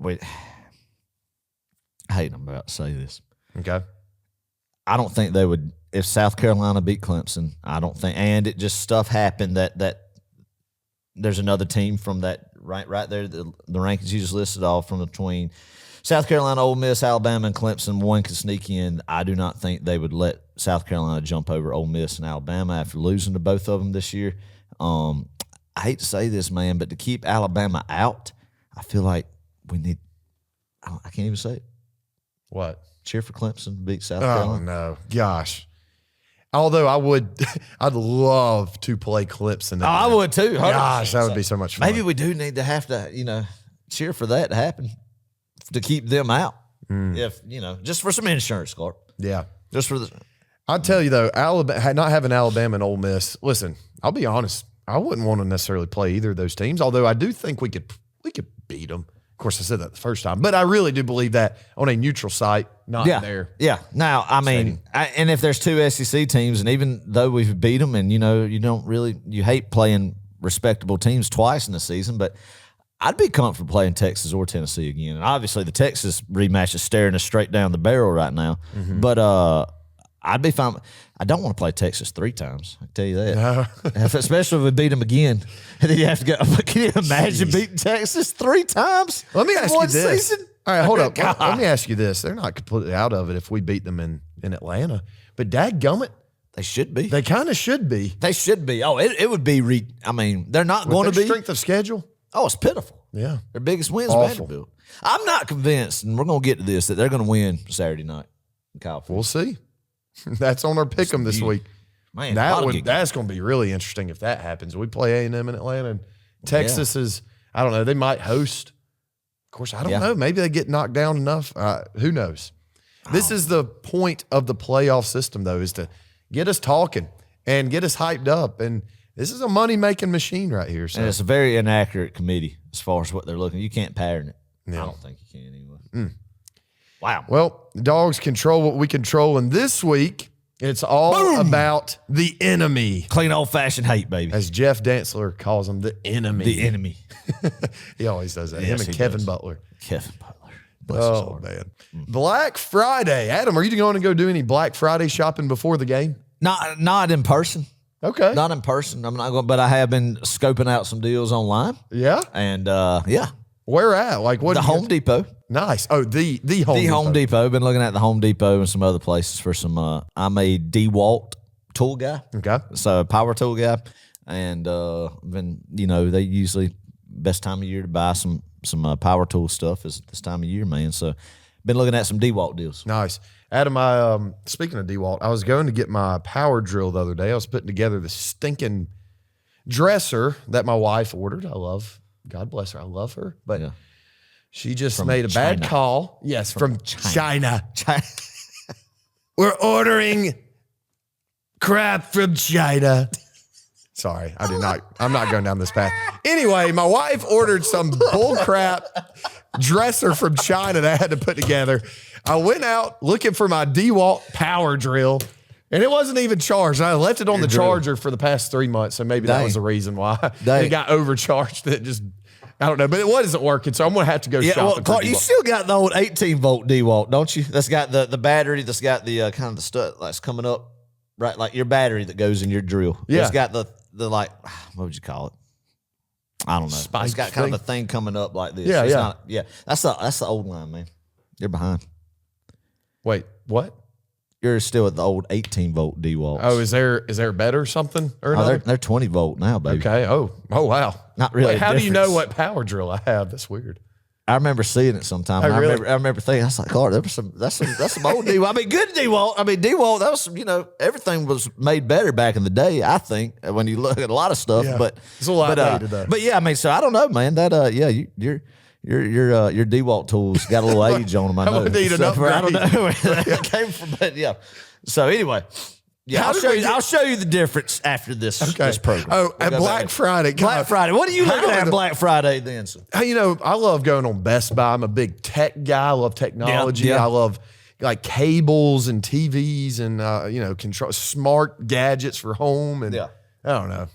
I hate I'm about to say this. Okay, I don't think they would if South Carolina beat Clemson. I don't think, and it just stuff happened that there's another team from that right there. The rankings you just listed off from between South Carolina, Ole Miss, Alabama, and Clemson, one could sneak in. I do not think they would let South Carolina jump over Ole Miss and Alabama after losing to both of them this year. I hate to say this, man, but to keep Alabama out, I feel like we need – I can't even say it. What? Cheer for Clemson to beat South Carolina. Oh, no. Gosh. Although I'd love to play Clemson. Oh, I would too. 100%. Gosh, that would be so much fun. Maybe we do need to have to, cheer for that to happen. To keep them out, if just for some insurance, Clark. Yeah, just for the. I'll tell you though, Alabama not having Alabama and Ole Miss. Listen, I'll be honest. I wouldn't want to necessarily play either of those teams. Although I do think we could beat them. Of course, I said that the first time, but I really do believe that on a neutral site, not there. Yeah. Now, I mean, and if there's 2 SEC teams, and even though we've beat them, and you hate playing respectable teams twice in the season, but. I'd be comfortable playing Texas or Tennessee again. And obviously, the Texas rematch is staring us straight down the barrel right now. Mm-hmm. But I'd be fine. I don't want to play Texas 3 times. I can tell you that. No. Especially if we beat them again. And then you have to go. Can you imagine beating Texas 3 times? Let me ask you this. Season? All right, hold up. Let me ask you this. They're not completely out of it if we beat them in Atlanta. But dadgummit. They should be. They kind of should be. They should be. Oh, it would be. They're not going to be. Strength of schedule. Oh, it's pitiful. Yeah. Their biggest win is Vanderbilt. I'm not convinced, and we're going to get to this, that they're going to win Saturday night in California. We'll see. That's on our pick 'em this week. Man, that's going to be really interesting if that happens. We play A&M in Atlanta, and Texas is, I don't know, they might host. Of course, I don't know. Maybe they get knocked down enough. Who knows? This is the point of the playoff system, though, is to get us talking and get us hyped up. And this is a money-making machine right here. So. And it's a very inaccurate committee as far as what they're looking. You can't pattern it. Yeah. I don't think you can anyway. Wow. Well, the Dogs control what we control. And this week, it's all about the enemy. Clean old-fashioned hate, baby. As Jeff Dantzler calls him, the enemy. The enemy. He always does that. Yes, him and Kevin Butler. Kevin Butler. Bless his heart. Man. Black Friday. Adam, are you going to go do any Black Friday shopping before the game? Not in person. Okay. Not in person. I'm not going, but I have been scoping out some deals online. Yeah. And where at? Like what? The Home Depot. Nice. Oh, the Home Depot. The Home Depot. Been looking at the Home Depot and some other places for some. I'm a DeWalt tool guy. Okay. So power tool guy, and they usually best time of year to buy some power tool stuff is this time of year, man. So been looking at some DeWalt deals. Nice. Adam, speaking of DeWalt, I was going to get my power drill the other day. I was putting together the stinking dresser that my wife ordered. God bless her. I love her. But she just made a bad call. Yes, from China. We're ordering crap from China. Sorry, I'm not going down this path. Anyway, my wife ordered some bull crap dresser from China that I had to put together. I went out looking for my DeWalt power drill, and it wasn't even charged. I left it on the charger for the past 3 months, so maybe that was the reason why it got overcharged. I don't know, but it wasn't working, so I'm going to have to go shopping. Well, Clark, you still got the old 18-volt DeWalt, don't you? That's got the battery, that's got the kind of the stud that's coming up right? Like your battery that goes in your drill. Yeah. It's got the like, what would you call it? I don't know. Spike It's got kind thing? of a thing coming up like this. Yeah, It's yeah. not- yeah. That's the old line, man. You're behind. Wait, what? You're still at the old 18-volt DAWGS. Oh, is there better something or Oh, another? they're 20-volt now, baby. Okay. Oh, wow. Not really Wait, a how do you know difference. what power drill I have? That's weird. I remember seeing it sometime. Oh, and really? I remember thinking, I was like, "God, that's some old DAWGS." I mean, good DAWGS. I mean, DAWGS. That was some, everything was made better back in the day. I think when you look at a lot of stuff, Yeah. but It's a lot later, though. But yeah, I mean, so I don't know, man. That your DAWGS tools got a little age on them. I know. would need an I don't upgrade. know where that came from, but yeah. So anyway, yeah, How did we I'll show you the difference after this program. Oh, We'll at go Black back. Friday. Black God, Friday. What are you looking How at the- Black Friday then? So? Hey, I love going on Best Buy. I'm a big tech guy. I love technology. Yeah. I love like cables and TVs and control smart gadgets for home. And Yeah. I don't know.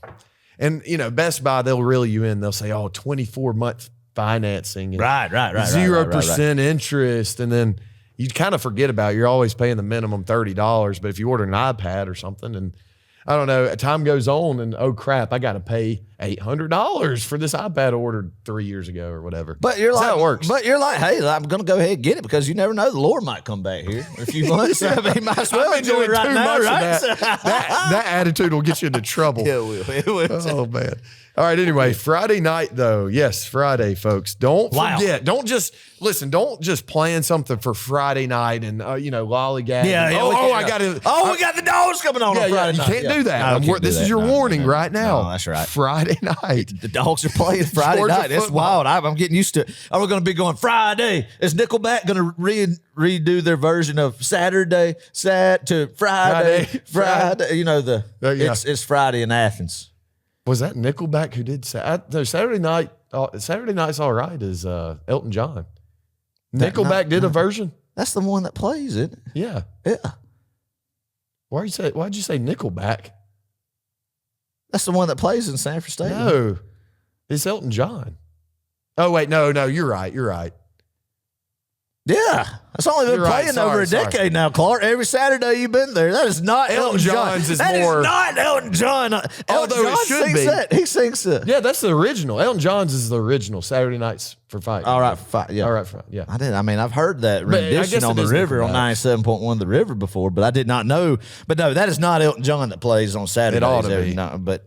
And Best Buy, they'll reel you in. They'll say, 24-month financing, and Right. 0% interest, and then you kind of forget about it. You're always paying the minimum $30. But if you order an iPad or something, and I don't know, time goes on, and oh crap, I got to pay $800 for this iPad ordered 3 years ago or whatever. But you're That's like, how it works. But you're like, hey, I'm gonna go ahead and get it because you never know, the Lord might come back here in a few months. I mean, might as well I'm enjoy it enjoying right too now, much right? of that attitude will get you into trouble. It will. Oh man. All right. Anyway, Friday night though. Yes, Friday, folks. Don't Wow. forget. Don't just plan something for Friday night and lollygag. Yeah. and, we can't- I got to. Oh, we got the dogs coming on. Yeah, on Friday you night. can't Yeah. do that. No, we can't do This that. is your No, warning no. right now. No, that's right. Friday night. The Dogs are playing Friday Georgia night. That's football. wild. I'm getting used to it. Are we going to be going Friday? Is Nickelback going to redo their version of Saturday, to Friday? Friday. Yeah. It's Friday in Athens. Was that Nickelback who did Saturday night? Saturday night's all right. Is Elton John? Nickelback did a version. That's the one that plays it. Yeah. Yeah. Why'd you say Nickelback? That's the one that plays in Sanford Stadium. No, it's Elton John. Oh wait, no, you're right. Yeah. That's only been You're right. playing over a Sorry. decade now, Clark. Every Saturday you've been there. That is not Elton Elton John. John's is That more- is not Elton John. Although Elton it John should sings be. that. He sings it. Yeah, that's the original. Elton John's is the original. Saturday nights for fight. All right, yeah. All right, yeah. I mean, I've heard that But I rendition guess on it the is river on Nickelback. 97.1 The River before, but I did not know. But no, that is not Elton John that plays on Saturdays. It ought to be. No, but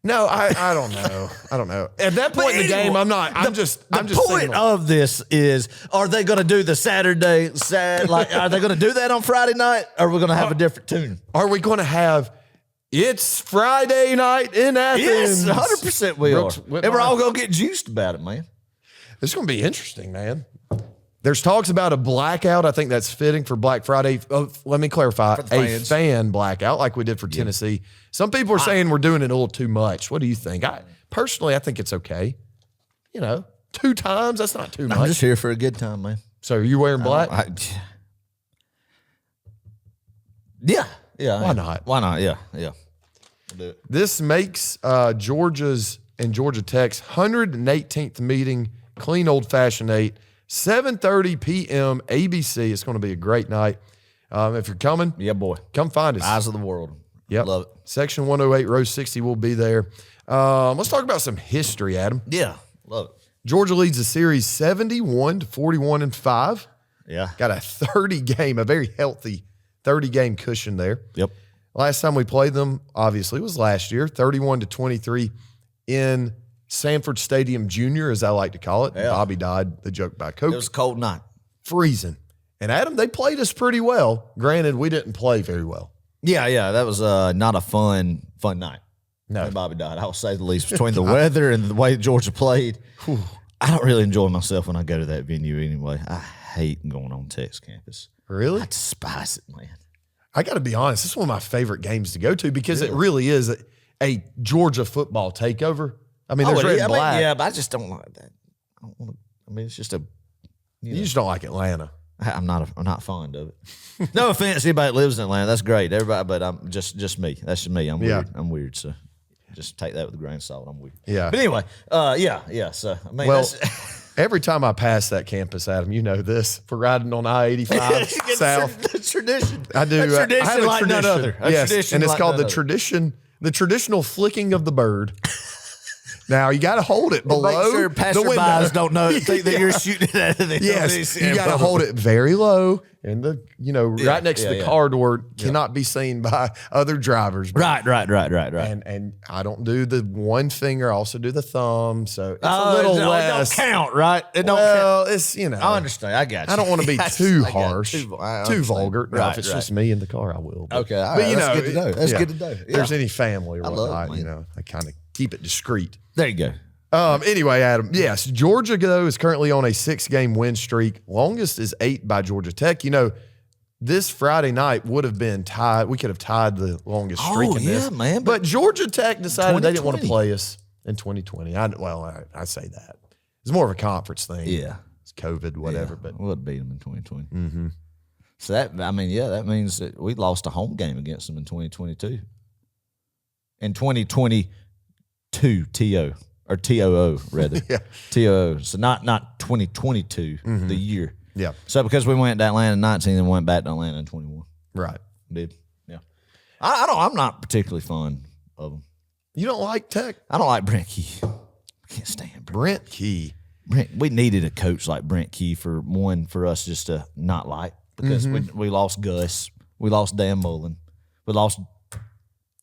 No, I don't know. I don't know. At that point in the game, I'm not. I'm just. The point saying, of this is: are they going to do the Saturday? Are they going to do that on Friday night? Or are we going to have a different tune? are we going to have? It's Friday night in Athens. Yes, 100% we are, Brooks and we're Whitmire. all going to get juiced about it, man. It's going to be interesting, man. There's talks about a blackout. I think that's fitting for Black Friday. Oh, let me clarify. For the A fans. fan blackout like we did for Tennessee. Some people are saying we're doing it a little too much. What do you think? Personally, I think it's okay. 2 times, that's not too I'm much. just here for a good time, man. So are you wearing black? Yeah. Why not? Why not? Yeah. We'll do it. This makes Georgia's and Georgia Tech's 118th meeting clean old-fashioned 8, 7:30 p.m. ABC. It's going to be a great night. If you're coming, Yeah, boy. come find us. Eyes of the world. Yep. Love it. Section 108, row 60 will be there. Let's talk about some history, Adam. Yeah. Love it. Georgia leads the series 71-41-5. Yeah. Got a very healthy 30-game cushion there. Yep. Last time we played them, obviously, was last year, 31-23 in Sanford Stadium Junior, as I like to call it. Yeah. Bobby died, the joke by Coke. It was a cold night. Freezing. And Adam, they played us pretty well. Granted, we didn't play very well. Yeah. That was not a fun night. No. When Bobby died, I'll say the least. Between the weather and the way Georgia played, I don't really enjoy myself when I go to that venue anyway. I hate going on Tech's campus. Really? I despise it, man. I got to be honest, this is one of my favorite games to go to because it really is a Georgia football takeover. I mean, there's red and black. yeah, but I just don't like that. I don't want to. I mean, it's just a. You just don't like Atlanta. I'm not fond of it. No offense, to anybody that lives in Atlanta. That's great, everybody. But I'm just me. That's just me. I'm Yeah. weird. I'm weird. So just take that with a grain of salt. I'm weird. Yeah. But anyway, yeah. So I mean, Well, Every time I pass that campus, Adam, you know this, for riding on I-85 south. The tradition. I do. A tradition I have a like tradition. none other. Yes, and it's like called none the tradition, the traditional flicking of the bird. Now you got to hold it below Make sure the window. passerbys don't know think that you're shooting it out of the Yes, you got to hold it very low, and right next to the car door, cannot be seen by other drivers. Right. And I don't do the one finger; I also do the thumb. So it's a Oh, little it less. don't count, right? It don't count. Well, it's I understand. I got you. I don't want to be Yes, too I got you. harsh, I too understand. vulgar. Now, if it's just me in the car, I will. But, Okay, all but right, you that's know, good to know. That's good to know. If there's any family or I love it, whatnot, man. I kind of keep it discreet. There you go. Anyway, Adam, yes, Georgia, though, is currently on a 6-game win streak. Longest is 8 by Georgia Tech. This Friday night would have been tied. We could have tied the longest streak in this. Man. But Georgia Tech decided they didn't want to 2020. play us in 2020. I say that. It's more of a conference thing. Yeah. It's COVID, whatever. Yeah, But we'll beat them in 2020. Mm-hmm. So that means that we lost a home game against them in 2022. In 2022, TO. Or TOO, rather. Yeah. TOO. So not 2022, the year. Yeah. So because we went to Atlanta in 19 and went back to Atlanta in 21. Right. Did. Yeah. I'm not particularly fond of them. You don't like Tech? I don't like Brent Key. I can't stand Brent Key. We needed a coach like Brent Key for us just to not like, because we lost Gus. We lost Dan Mullen. We lost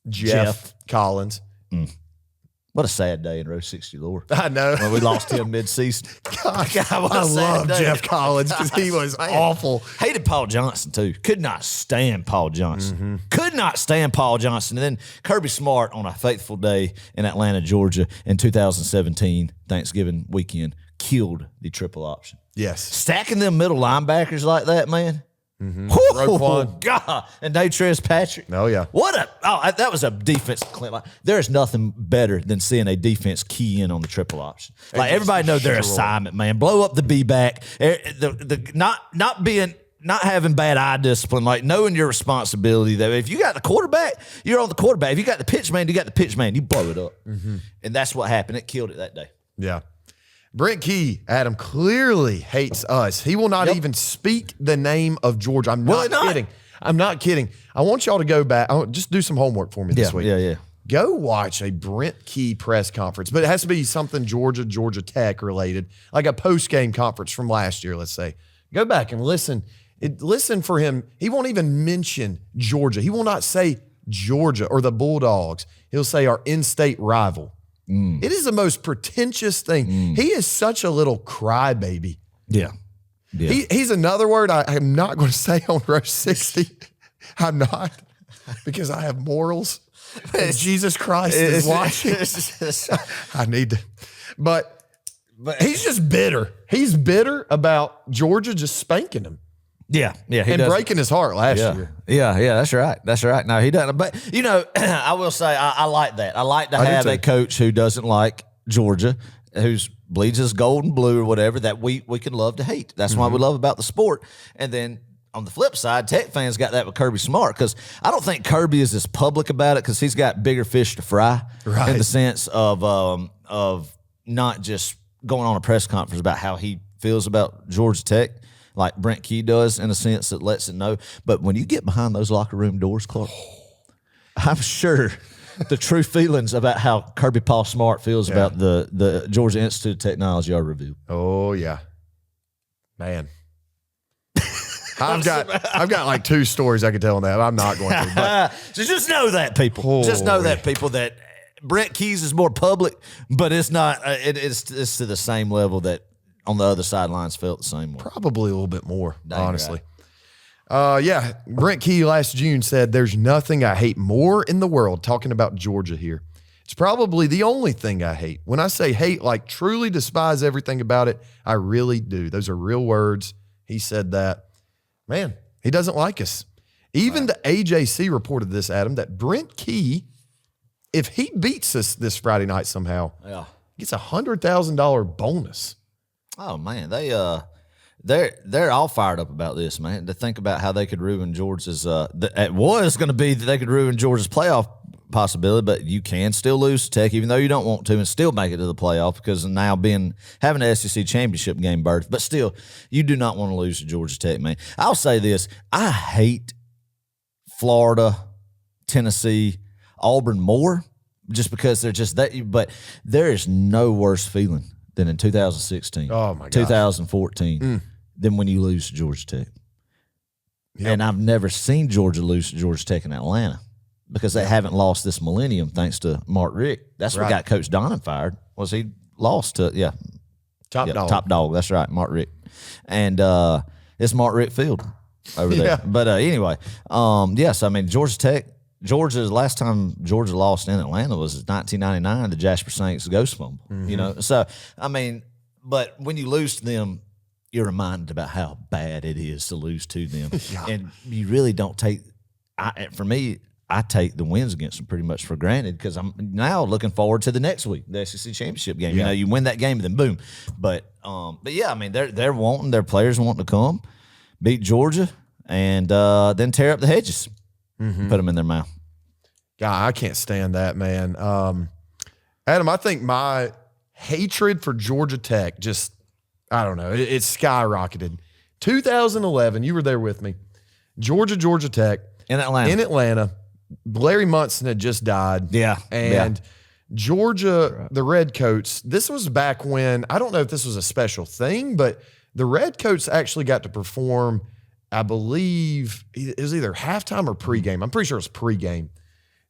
Jeff Collins. What a sad day in row 60 lore. I know. When we lost him mid-season. God, what a I sad love day. Jeff Collins because he was awful. Hated Paul Johnson, too. Could not stand Paul Johnson. Could not stand Paul Johnson. And then Kirby Smart on a faithful day in Atlanta, Georgia in 2017, Thanksgiving weekend, killed the triple option. Yes. Stacking them middle linebackers like that, man. Roquan. God. And Datrez Patrick. Oh, yeah. That was a defense. There's nothing better than seeing a defense key in on the triple option. Like, everybody knows their assignment, man. Blow up the B-back. Not having bad eye discipline, like knowing your responsibility. That if you got the quarterback, you're on the quarterback. If you got the pitch man, you got the pitch man. You blow it up. And that's what happened. It killed it that day. Yeah. Brent Key, Adam, clearly hates us. He will not even speak the name of Georgia. I'm not kidding. I'm not kidding. I want y'all to go back. Just do some homework for me this week. Yeah. Go watch a Brent Key press conference, but it has to be something Georgia Tech related, like a post-game conference from last year, let's say. Go back and listen. Listen for him. He won't even mention Georgia. He will not say Georgia or the Bulldogs. He'll say our in-state rival. It is the most pretentious thing. He is such a little crybaby. Yeah. He's another word I am not going to say on row 60. I'm not, because I have morals. And Jesus Christ is watching. I need to. But he's just bitter. He's bitter about Georgia just spanking him. Yeah. And breaking his heart last year. Yeah, that's right. No, he doesn't. But, I will say I like that. I like to have a coach who doesn't like Georgia, who's bleeds his gold and blue or whatever, that we can love to hate. That's why we love about the sport. And then on the flip side, Tech fans got that with Kirby Smart, because I don't think Kirby is as public about it, because he's got bigger fish to fry in the sense of not just going on a press conference about how he feels about Georgia Tech, like Brent Key does, in a sense that lets it know. But when you get behind those locker room doors, Clark, I'm sure the true feelings about how Kirby Paul Smart feels about the Georgia Institute of Technology are revealed. Oh, yeah. Man. I've got like 2 stories I could tell on that. I'm not going to. But. So just know that, people. Just know that, people, that Brent Keys is more public, but it's not. It's to the same level that on the other sidelines felt the same way. Probably a little bit more, honestly. Right. Brent Key last June said, "There's nothing I hate more in the world," talking about Georgia here. "It's probably the only thing I hate. When I say hate, like truly despise everything about it, I really do." Those are real words. He said that. Man, he doesn't like us. Even the AJC reported this, Adam, that Brent Key, if he beats us this Friday night somehow, gets a $100,000 bonus. Oh man, they're all fired up about this, man. To think about how they could ruin Georgia's. It was going to be that they could ruin Georgia's playoff possibility, but you can still lose to Tech, even though you don't want to, and still make it to the playoff because of now having an SEC championship game berth. But still, you do not want to lose to Georgia Tech, man. I'll say this: I hate Florida, Tennessee, Auburn more, just because they're just that. But there is no worse feeling than in 2016, oh my God, 2014, than when you lose to Georgia Tech. Yep. And I've never seen Georgia lose to Georgia Tech in Atlanta because they haven't lost this millennium thanks to Mark Richt. That's what got Coach Donnan fired, was he lost to, Top Dog. That's right, Mark Richt. And it's Mark Richt Field over there. But anyway, yes, I mean, Georgia's last time Georgia lost in Atlanta was 1999, the Jasper Saints ghost fumble, you know? So, I mean, but when you lose to them, you're reminded about how bad it is to lose to them. And you really don't take for me, I take the wins against them pretty much for granted because I'm now looking forward to the next week, the SEC championship game. You know, you win that game and then boom. But yeah, I mean, they're wanting their players wanting to come, beat Georgia, and then tear up the hedges, put them in their mouth. God, I can't stand that, man. Adam, I think my hatred for Georgia Tech just, I don't know, it skyrocketed. 2011, you were there with me. Georgia Tech. In Atlanta. Larry Munson had just died. Yeah. And Georgia, the Redcoats, this was back when, I don't know if this was a special thing, but the Redcoats actually got to perform, I believe, it was either halftime or pregame. I'm pretty sure it was pregame.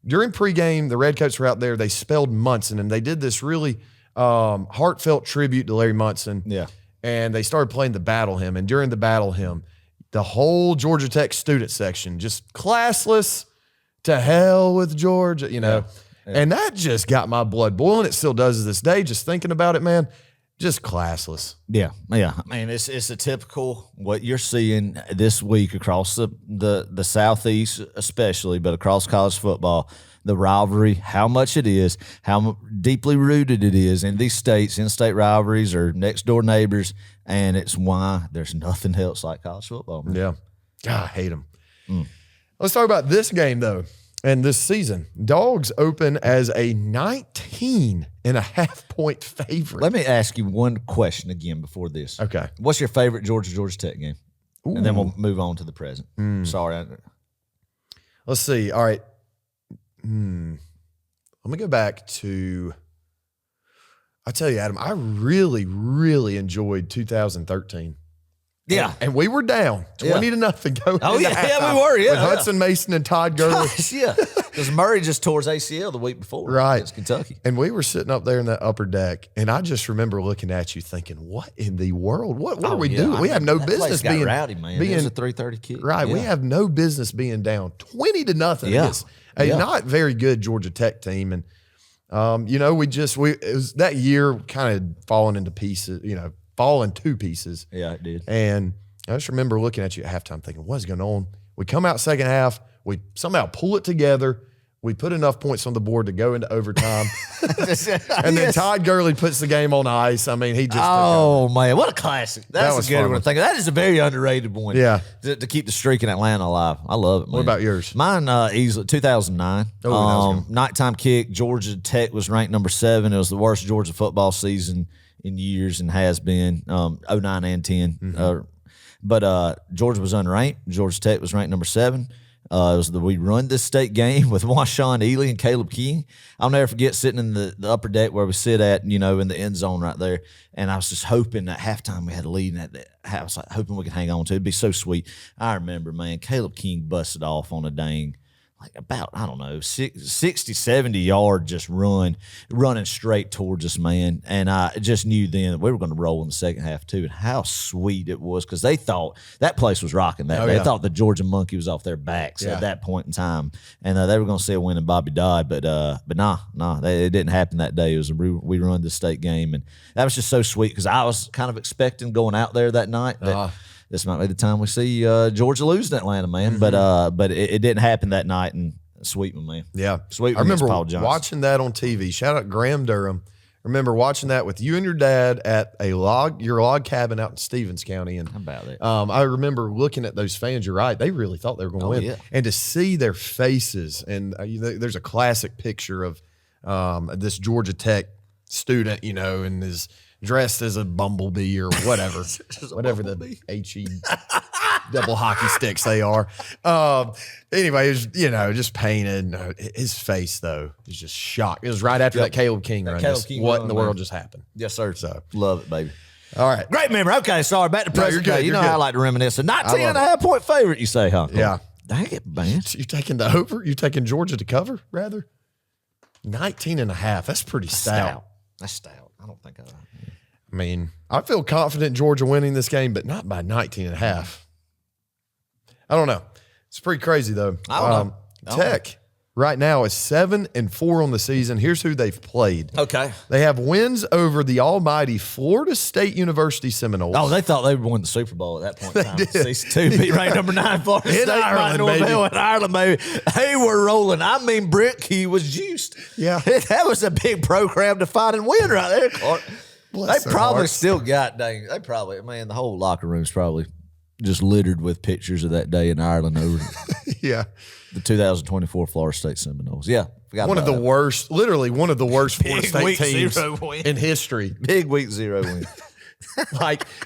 During pregame, the Redcoats were out there. They spelled Munson, and they did this really heartfelt tribute to Larry Munson. Yeah. And they started playing the battle hymn. And during the battle hymn, the whole Georgia Tech student section, just classless, to hell with Georgia, you know. Yeah. And that just got my blood boiling. It still does to this day, just thinking about it, man. Just classless. Yeah. I mean, it's a typical what you're seeing this week across the Southeast especially, but across college football, the rivalry, how much it is, how deeply rooted it is in these states, in-state rivalries or next-door neighbors, and it's why there's nothing else like college football, man. Yeah. God, I hate them. Let's talk about this game, though, and this season. Dogs open as a 19.5-point favorite. Let me ask you one question again before this. Okay. What's your favorite Georgia Tech game? Ooh. And then we'll move on to the present. Sorry. Let's see. All right. Let me go back to, I tell you, Adam, I really, really enjoyed 2013. Yeah. And we were down 20-0 going we were, with Hudson Mason and Todd Gurley. Yeah. Because Murray just tore his ACL the week before against Kentucky. And we were sitting up there in that upper deck, and I just remember looking at you thinking, what in the world? What are we doing? We have no business being rowdy, man. It was a 3:30 kick. Right. Yeah. We have no business being down 20-0 against a not very good Georgia Tech team. And, you know, it was that year kind of falling into pieces, falling to pieces. Yeah, it did. And I just remember looking at you at halftime thinking, what's going on? We come out second half. We somehow pull it together. We put enough points on the board to go into overtime. And then Todd Gurley puts the game on ice. I mean, he just man, what a classic. That's a good one. That is a very underrated one. Yeah. To keep the streak in Atlanta alive. I love it, man. What about yours? Mine, easily 2009. Nighttime kick. Georgia Tech was ranked number 7. It was the worst Georgia football season in years and has been 09 and 10. But Georgia was unranked. Georgia Tech was ranked number 7. We run this state game with Washawn Ely and Caleb King. I'll never forget sitting in the upper deck where we sit at, in the end zone right there. And I was just hoping at halftime we had a lead. And I was like, hoping we could hang on to it. It'd be so sweet. I remember, man, Caleb King busted off on a dang, about, 60, 70 yard just running straight towards us, man. And I just knew then that we were going to roll in the second half too. And how sweet it was because they thought that place was rocking that day. They thought the Georgia monkey was off their backs at that point in time. And they were going to see a win in Bobby Dodd. But nah, it didn't happen that day. It was we run the state game. And that was just so sweet because I was kind of expecting going out there that night that this might be the time we see Georgia lose in Atlanta, man. But it didn't happen that night, and sweet one, man. Yeah. Sweet one. I remember watching that on TV. Shout out Graham Durham. remember watching that with you and your dad at your log cabin out in Stevens County. And how about that? I remember looking at those fans. You're right; they really thought they were going to win, yeah. and to see their faces. And there's a classic picture of this Georgia Tech student, and is dressed as a bumblebee or whatever, whatever the HE double hockey sticks they are. Anyway, it was, just painted. His face, though, is just shocked. It was right after that Caleb King run. What in the world just happened? Yes, sir. So love it, baby. All right. Great memory. Okay, sorry. Back to present day. You know how I like to reminisce. A 19.5-point favorite, you say, huh? Yeah. Dang it, man. You taking the over? You taking Georgia to cover, rather? 19.5. That's pretty stout. That's stout. I don't think I mean, I feel confident Georgia winning this game, but not by 19.5. I don't know. It's pretty crazy, though. I don't know. Tech right now is 7-4 on the season. Here's who they've played. Okay. They have wins over the almighty Florida State University Seminoles. Oh, they thought they would win the Super Bowl at that point in time. Season 2 beat ranked number 9 Florida State. Ireland, baby. In Ireland, baby. They were rolling. I mean, Brent Key was juiced. Yeah. That was a big program to fight and win right there, Clark. Bless They their probably hearts. still got, the whole locker room's probably just littered with pictures of that day in Ireland over Yeah. the 2024 Florida State Seminoles. Yeah. One of the worst Florida State week teams 0 win. in history. Big week 0 win.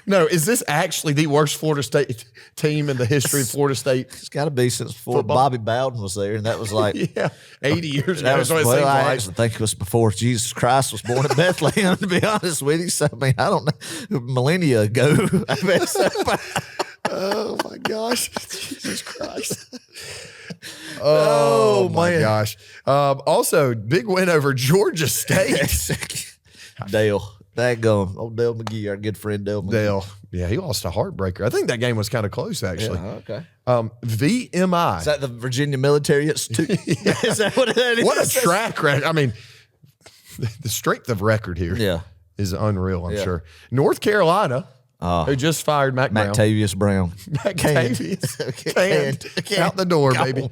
No, is this actually the worst Florida State team in the history of Florida State? It's got to be since before Football. Bobby Bowden was there, and that was like 80 years ago. that was, That's what it well, seems I like. actually think it was before Jesus Christ was born in Bethlehem. To be honest with you, so I mean, I don't know, millennia ago. I mean, Oh my gosh, Jesus Christ! Oh, my man. gosh! Also, big win over Georgia State. Dale, daggone old Dale McGee, our good friend Dale McGee. Dale, yeah, he lost a heartbreaker. I think that game was kind of close, actually. Yeah, okay. VMI. Is that the Virginia Military Institute? Is that what that is? What a track record! I mean, the strength of record here is unreal. I'm sure. North Carolina. Who just fired Mac Brown. Mactavius Brown. Canned. Out the door, baby.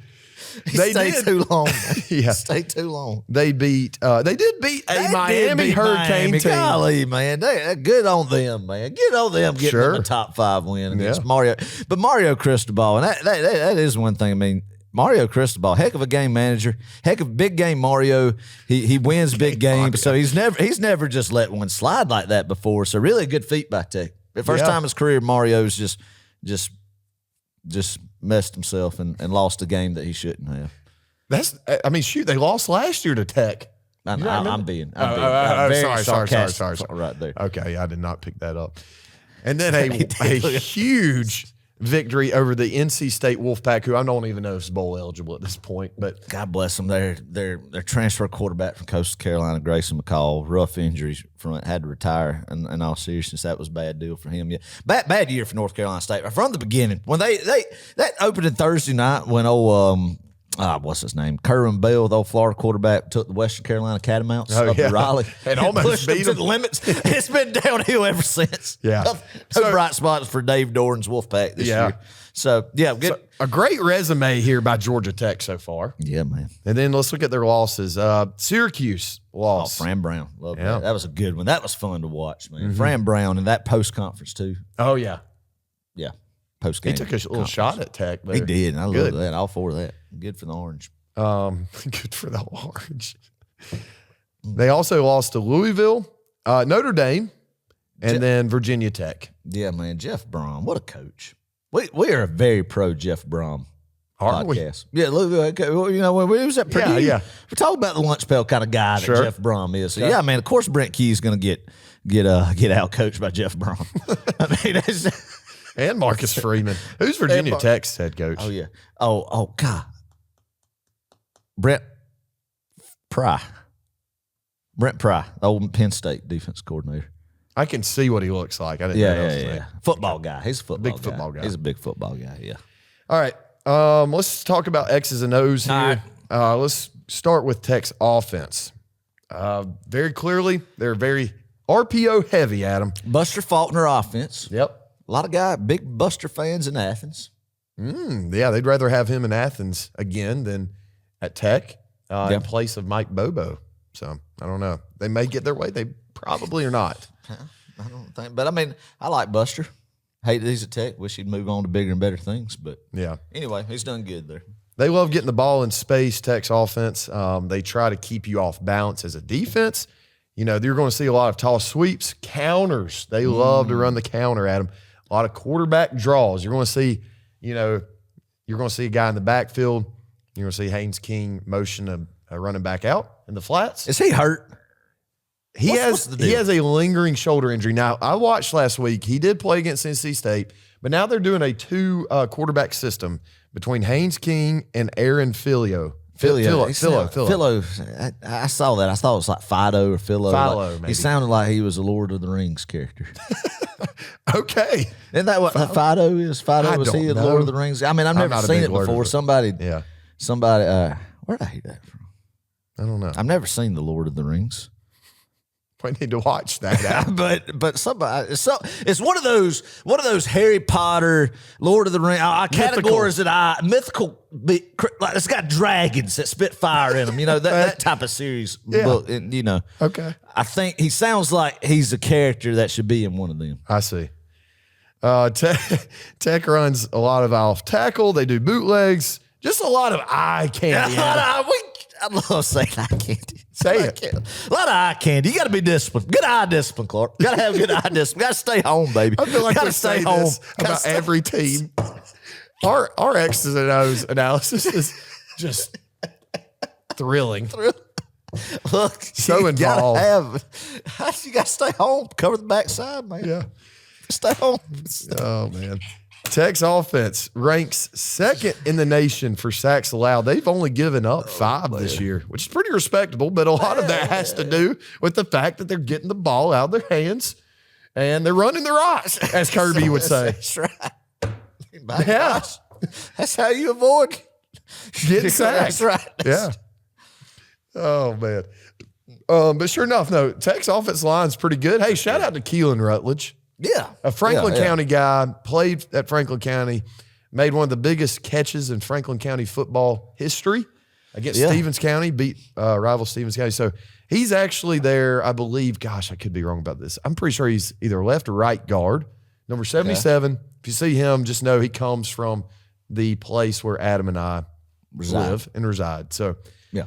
They stayed too long. Yeah. Stayed too long. They did beat a Miami Hurricane team. Golly, man. Good on them, man. Good on them getting them a top 5 win against Mario. But Mario Cristobal, and that is one thing. I mean, Mario Cristobal, heck of a game manager, heck of big game Mario. He wins big games, so he's never just let one slide like that before. So really a good feat by Tech. The first time in his career, Mario's just messed himself and lost a game that he shouldn't have. Shoot, they lost last year to Tech. I'm being sorry. sarcastic right there. Okay, I did not pick that up. And then a huge victory over the NC State Wolfpack, who I don't even know if is bowl eligible at this point. But God bless them. Their transfer quarterback from Coastal Carolina, Grayson McCall, rough injuries from it, had to retire. And in all seriousness, that was a bad deal for him. Yeah, bad year for North Carolina State from the beginning. When that opening Thursday night when what's his name? Kerwin Bell, the old Florida quarterback, took the Western Carolina Catamounts up to Raleigh and almost pushed them beat to them the limits. It's been downhill ever since. Yeah. No bright spots for Dave Doran's Wolfpack this year. So, good. So, a great resume here by Georgia Tech so far. Yeah, man. And then let's look at their losses. Syracuse lost. Fran Brown. Love that. That was a good one. That was fun to watch, man. Fran Brown and that post-conference, too. Oh, yeah. Yeah. Post-game. He took a little shot at Tech. He did, and I love that. All for that. Good for the Orange. Good for the Orange. They also lost to Louisville, Notre Dame, and then Virginia Tech. Yeah, man. Jeff Brom, what a coach. We are a very pro Jeff Brom podcast. Yeah, Louisville. You know, when we was at Purdue, we talk about the lunch pail kind of guy that Jeff Brom is. So, yeah, man, of course Brent Key is going to get out coached by Jeff Brom. I mean, and Marcus Freeman. Who's Virginia Tech's head coach? Oh, yeah. Oh, God. Brent Pry, the old Penn State defense coordinator. I can see what he looks like. I didn't know his name. Football guy. He's a football guy. He's a big football guy, yeah. All right. Let's talk about X's and O's here. Let's start with Tech's offense. Very clearly, they're very RPO heavy, Adam. Buster Faulkner offense. Yep. A lot of big Buster fans in Athens. Yeah, they'd rather have him in Athens again than at Tech in place of Mike Bobo. So I don't know. They may get their way. They probably are not. I don't think. But, I mean, I like Buster. Hate that he's at Tech. Wish he'd move on to bigger and better things. But, yeah. Anyway, he's done good there. They love getting the ball in space, Tech's offense. They try to keep you off balance as a defense. You know, you're going to see a lot of tall sweeps, counters. They love to run the counter at them. A lot of quarterback draws. You're going to see, you know, you're going to see a guy in the backfield. You're going to see Haynes King motion a running back out in the flats. Is he hurt? He has a lingering shoulder injury. Now, I watched last week. He did play against NC State, but now they're doing a two quarterback system between Haynes King and Aaron Philo. Philo. I saw that. I thought it was like Fido or Philo. Maybe. He sounded like he was a Lord of the Rings character. Okay. Isn't that what Fido is? Was he a Lord of the Rings? I mean, I've never seen it before. Somebody, where did I hear that from? I don't know. I've never seen the Lord of the Rings. We need to watch that. but somebody, it's one of those Harry Potter, Lord of the Rings. I categorize it mythical. Like it's got dragons that spit fire in them. You know that type of series. Yeah. Book, and, you know. Okay. I think he sounds like he's a character that should be in one of them. I see. Tech runs a lot of off tackle. They do bootlegs. Just a lot of eye candy. I love saying eye candy. Say it. A lot of eye candy. You got to be disciplined. Good eye discipline, Clark. You got to have good eye discipline. Got to stay home, baby. I feel like got we to stay say home this about every team. Our X's and O's analysis is just thrilling. Look, so involved. You got to stay home. Cover the backside, man. Yeah. Stay home. Oh, man. Tech's offense ranks second in the nation for sacks allowed. They've only given up 5 this year, which is pretty respectable, but a lot of that has to do with the fact that they're getting the ball out of their hands and they're running their eyes, as Kirby would say. That's right. My gosh. That's how you avoid getting sacked. That's right. Yeah. Oh, man. But sure enough, no, Tech's offense line's pretty good. Hey, shout out to Keelan Rutledge. Yeah. A Franklin County guy, played at Franklin County, made one of the biggest catches in Franklin County football history against Stevens County, beat rival Stevens County. So he's actually there, I believe. Gosh, I could be wrong about this. I'm pretty sure he's either left or right guard. Number 77. Okay. If you see him, just know he comes from the place where Adam and I live and reside. So, yeah.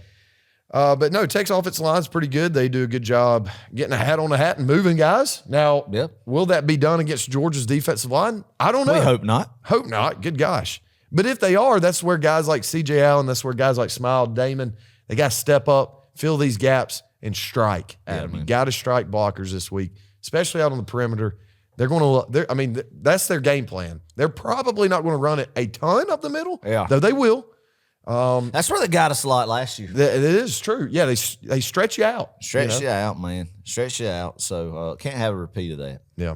But no, Tech's offensive line's pretty good. They do a good job getting a hat on a hat and moving guys. Now, will that be done against Georgia's defensive line? I don't know. We hope not. Hope not. Good gosh. But if they are, that's where guys like C.J. Allen, that's where guys like Smile, Damon, they got to step up, fill these gaps, and strike at them. You got to strike blockers this week, especially out on the perimeter. They're going to, I mean, that's their game plan. They're probably not going to run it a ton up the middle, though they will. That's where they got us a lot last year. It is true. Yeah, they stretch you out. Stretch you out, man. Stretch you out. So can't have a repeat of that. Yeah.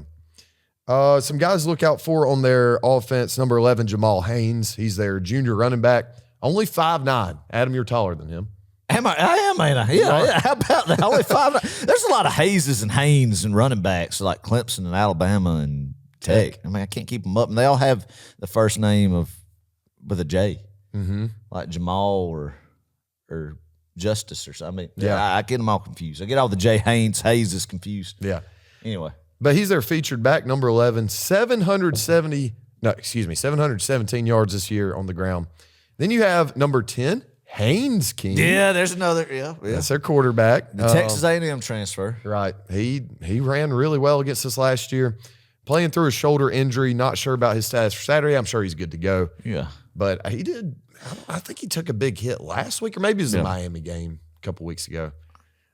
Some guys to look out for on their offense. Number 11, Jamal Haynes. He's their junior running back. Only 5'9". Adam, you're taller than him. Am I? I am, ain't I? Yeah. How about that? Only 5'9". There's a lot of Hayeses and Haynes and running backs like Clemson and Alabama and Tech. I mean, I can't keep them up. And they all have the first name with a J. Mm-hmm. Like Jamal or Justice or something. I mean, I get them all confused. I get all the J. Hayes is confused. Yeah. Anyway. But he's their featured back, number 11, 717 yards this year on the ground. Then you have number 10, Haynes King. Yeah, there's another. Yeah. That's their quarterback. The Texas A&M transfer. Right. He ran really well against us last year. Playing through a shoulder injury, not sure about his status for Saturday. I'm sure he's good to go. Yeah. But he did, I think he took a big hit last week, or maybe it was the Miami game a couple weeks ago.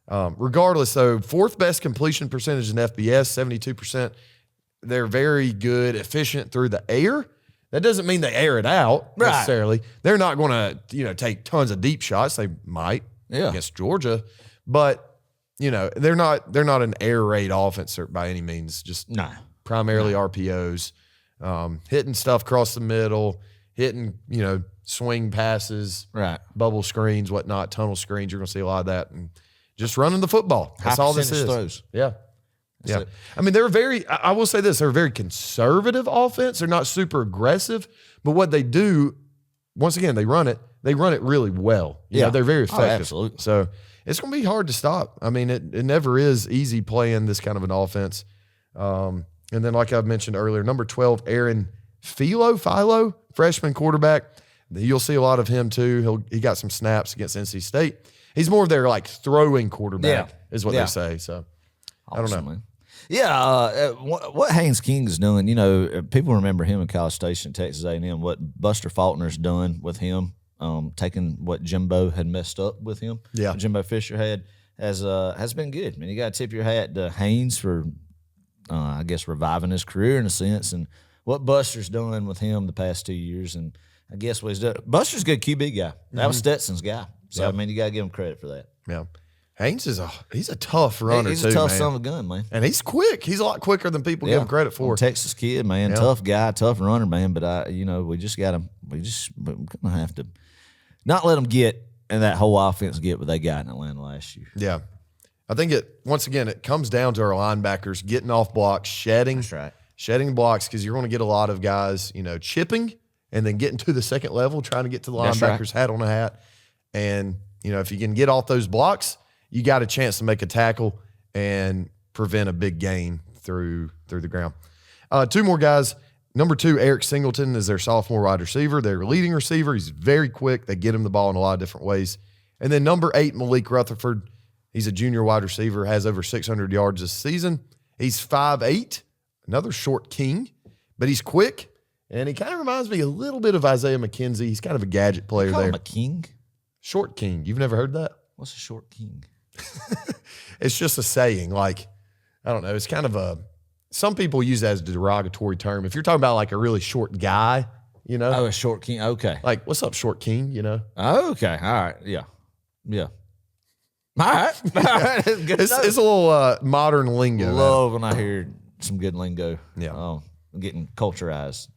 Regardless, though, 4th best completion percentage in FBS, 72%. They're very good, efficient through the air. That doesn't mean they air it out necessarily. They're not going to, take tons of deep shots. They might against Georgia, but they're not an air raid offense by any means. Just primarily RPOs, hitting stuff across the middle, hitting swing passes, bubble screens, whatnot, tunnel screens. You're going to see a lot of that, and just running the football. That's all this is. Throws. Yeah. Yeah. I mean, I will say this, they're a very conservative offense. They're not super aggressive, but what they do, once again, they run it really well. They're very effective. Absolutely. So it's going to be hard to stop. I mean, it never is easy playing this kind of an offense. And then, like I mentioned earlier, number 12, Aaron Philo, freshman quarterback. You'll see a lot of him too. He got some snaps against NC State. He's more of their like throwing quarterback, is what they say. So awesome, I don't know. Man. Yeah, what Haynes King is doing, people remember him in College Station, Texas A&M. What Buster Faulkner's done with him, taking what Jimbo had messed up with him, Jimbo Fisher has been good. I mean, you got to tip your hat to Haynes for, I guess, reviving his career in a sense, and what Buster's done with him the past 2 years, and I guess what he's done. Buster's a good QB guy. That was Stetson's guy. So, I mean, you got to give him credit for that. Yeah. Haynes he's a tough runner, he's too, a tough man. son of a gun, man. And he's quick. He's a lot quicker than people give him credit for. Texas kid, man. Tough guy, tough runner, man. But, we just got him. We're going to have to not let them get, and that whole offense get what they got in Atlanta last year. Yeah. I think once again, it comes down to our linebackers getting off blocks, shedding. That's right. Shedding blocks, because you're going to get a lot of guys, chipping and then getting to the second level, trying to get to the linebacker's hat on a hat. And, if you can get off those blocks, you got a chance to make a tackle and prevent a big gain through the ground. Two more guys. Number 2, Eric Singleton is their sophomore wide receiver, their leading receiver. He's very quick. They get him the ball in a lot of different ways. And then number 8, Malik Rutherford. He's a junior wide receiver, has over 600 yards this season. He's 5'8", another short king, but he's quick, and he kind of reminds me a little bit of Isaiah McKenzie. He's kind of a gadget player there. Him a king? Short king. You've never heard that? What's a short king? It's just a saying. Like, I don't know. It's kind of some people use that as a derogatory term. If you're talking about like a really short guy, Oh, a short king. Okay. Like, what's up, short king, Okay. All right. Yeah. Yeah. All right. It's a little modern lingo. Love when I hear some good lingo. Yeah. I'm getting culturized.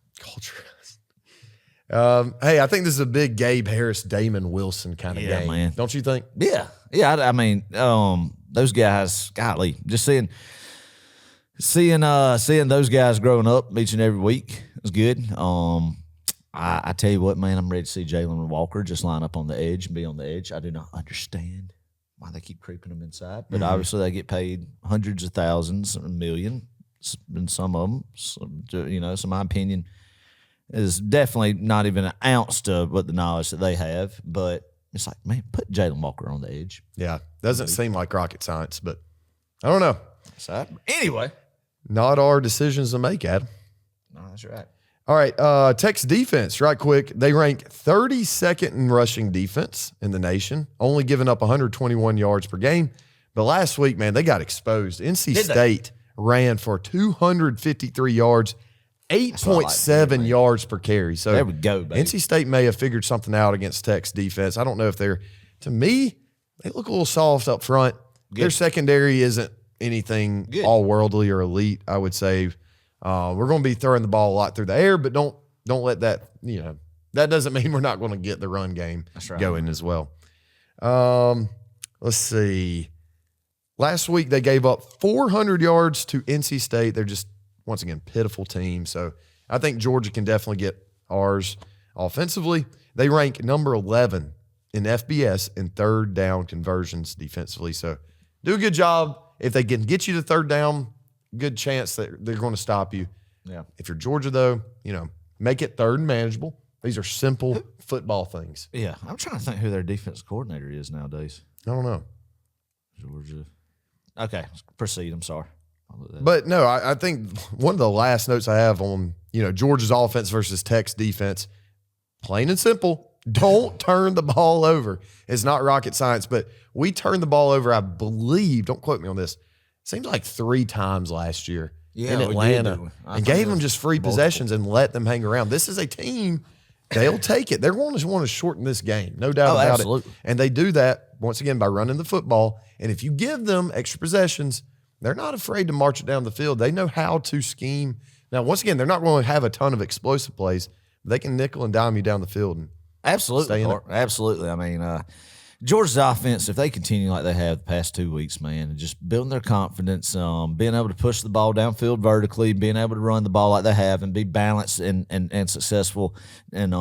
Hey, I think this is a big Gabe Harris, Damon Wilson kind of game. Man. Don't you think? Yeah. Yeah. I mean, those guys, golly, just seeing those guys growing up each and every week is good. I tell you what, man, I'm ready to see Jalen Walker just line up on the edge and be on the edge. I do not understand why they keep creeping them inside, but obviously they get paid hundreds of thousands, a million, and some of them, so my opinion is definitely not even an ounce to what the knowledge that they have, but it's like, man, put Jalen Walker on the edge. Yeah, doesn't seem like rocket science, but I don't know. So, anyway. Not our decisions to make, Adam. No, that's right. All right, Tech's defense, right quick. They rank 32nd in rushing defense in the nation, only giving up 121 yards per game. But last week, man, they got exposed. NC State ran for 253 yards, 8.7 yards per carry. So there we go, baby. NC State may have figured something out against Tech's defense. I don't know if to me, they look a little soft up front. Good. Their secondary isn't anything all-worldly or elite, I would say. We're going to be throwing the ball a lot through the air, but don't let that, that doesn't mean we're not going to get the run game going as well. Let's see. Last week, they gave up 400 yards to NC State. They're just, once again, pitiful team. So I think Georgia can definitely get ours offensively. They rank number 11 in FBS in third down conversions defensively. So do a good job. If they can get you to third down, good chance that they're going to stop you. Yeah. If you're Georgia, though, make it third and manageable. These are simple football things. Yeah. I'm trying to think who their defense coordinator is nowadays. I don't know. Georgia. Okay. Proceed. I'm sorry. But no, I think one of the last notes I have on, Georgia's offense versus Tech's defense, plain and simple, don't turn the ball over. It's not rocket science, but we turned the ball over, I believe, don't quote me on this, seems like 3 times last year in Atlanta, and gave them just free possessions and let them hang around. This is a team, they'll take it. They're going to want to shorten this game, no doubt about it. And they do that, once again, by running the football. And if you give them extra possessions, they're not afraid to march it down the field. They know how to scheme. Now, once again, they're not going to have a ton of explosive plays. They can nickel and dime you down the field. And absolutely. Absolutely. I mean, Georgia's offense, if they continue like they have the past 2 weeks, man, and just building their confidence, being able to push the ball downfield vertically, being able to run the ball like they have and be balanced and successful and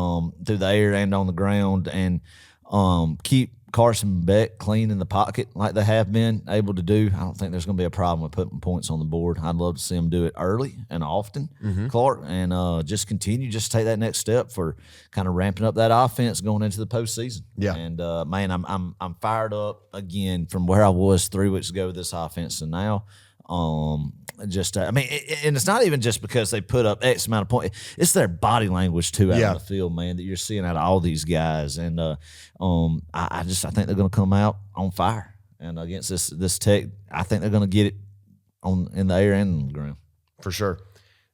through the air and on the ground and keep Carson Beck clean in the pocket like they have been able to do, I don't think there's going to be a problem with putting points on the board. I'd love to see them do it early and often, Clark, and just continue, just take that next step for kind of ramping up that offense going into the postseason. Yeah. And man, I'm fired up again from where I was 3 weeks ago with this offense to now. I mean, and it's not even just because they put up X amount of points. It's their body language too out on the field, man, that you're seeing out of all these guys. And I think they're going to come out on fire. And against this Tech, I think they're going to get it in the air and on the ground. For sure.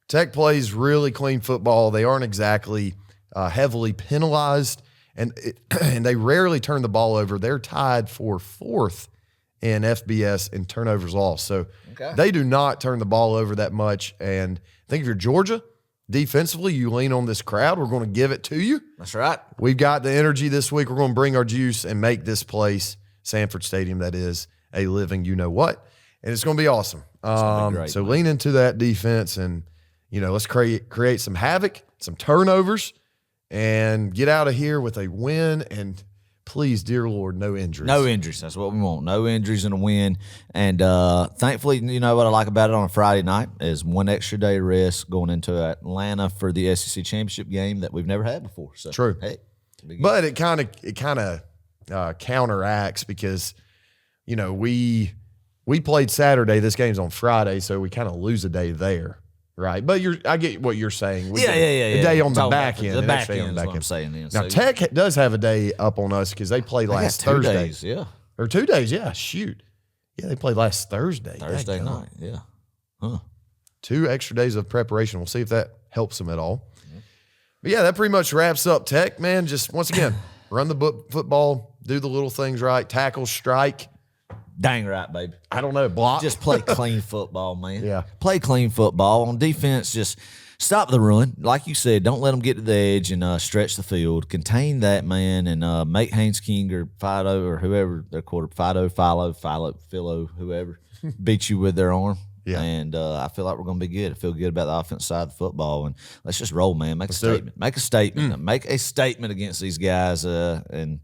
Tech plays really clean football. They aren't exactly heavily penalized, and they rarely turn the ball over. They're tied for 4th in FBS in turnovers lost. So they do not turn the ball over that much. And I think if you're Georgia, defensively, you lean on this crowd. We're going to give it to you. That's right. We've got the energy this week. We're going to bring our juice and make this place, Sanford Stadium, that is a living you-know-what. And it's going to be awesome. Great, so man. lean into that defense and, let's create some havoc, some turnovers, and get out of here with a win. And please, dear Lord, no injuries. No injuries. That's what we want. No injuries and a win. And thankfully, you know what I like about it on a Friday night is one extra day of rest going into Atlanta for the SEC championship game that we've never had before. So, true. Hey, but it kind of counteracts because, we played Saturday. This game's on Friday, so we kind of lose a day there. Right, but I get what you're saying. Yeah. A day on the back end. The back end is what I'm saying. Yeah. Now, Tech does have a day up on us because they played last Thursday. 2 days, yeah. Or 2 days, yeah. Shoot. Yeah, they played last Thursday. Thursday night, yeah. Huh. 2 extra days of preparation. We'll see if that helps them at all. But, yeah, that pretty much wraps up Tech, man. Just, once again, run the football, do the little things right, tackle, strike. Dang right, baby. I don't know, block. Just play clean football, man. Yeah. Play clean football. On defense, just stop the run. Like you said, don't let them get to the edge and stretch the field. Contain that, man, and make Haynes King or Fido or whoever their quarter, Philo, whoever, beat you with their arm. Yeah. And I feel like we're going to be good. I feel good about the offense side of the football. And let's just roll, man. Make a statement. Make a statement. Make a statement against these guys. And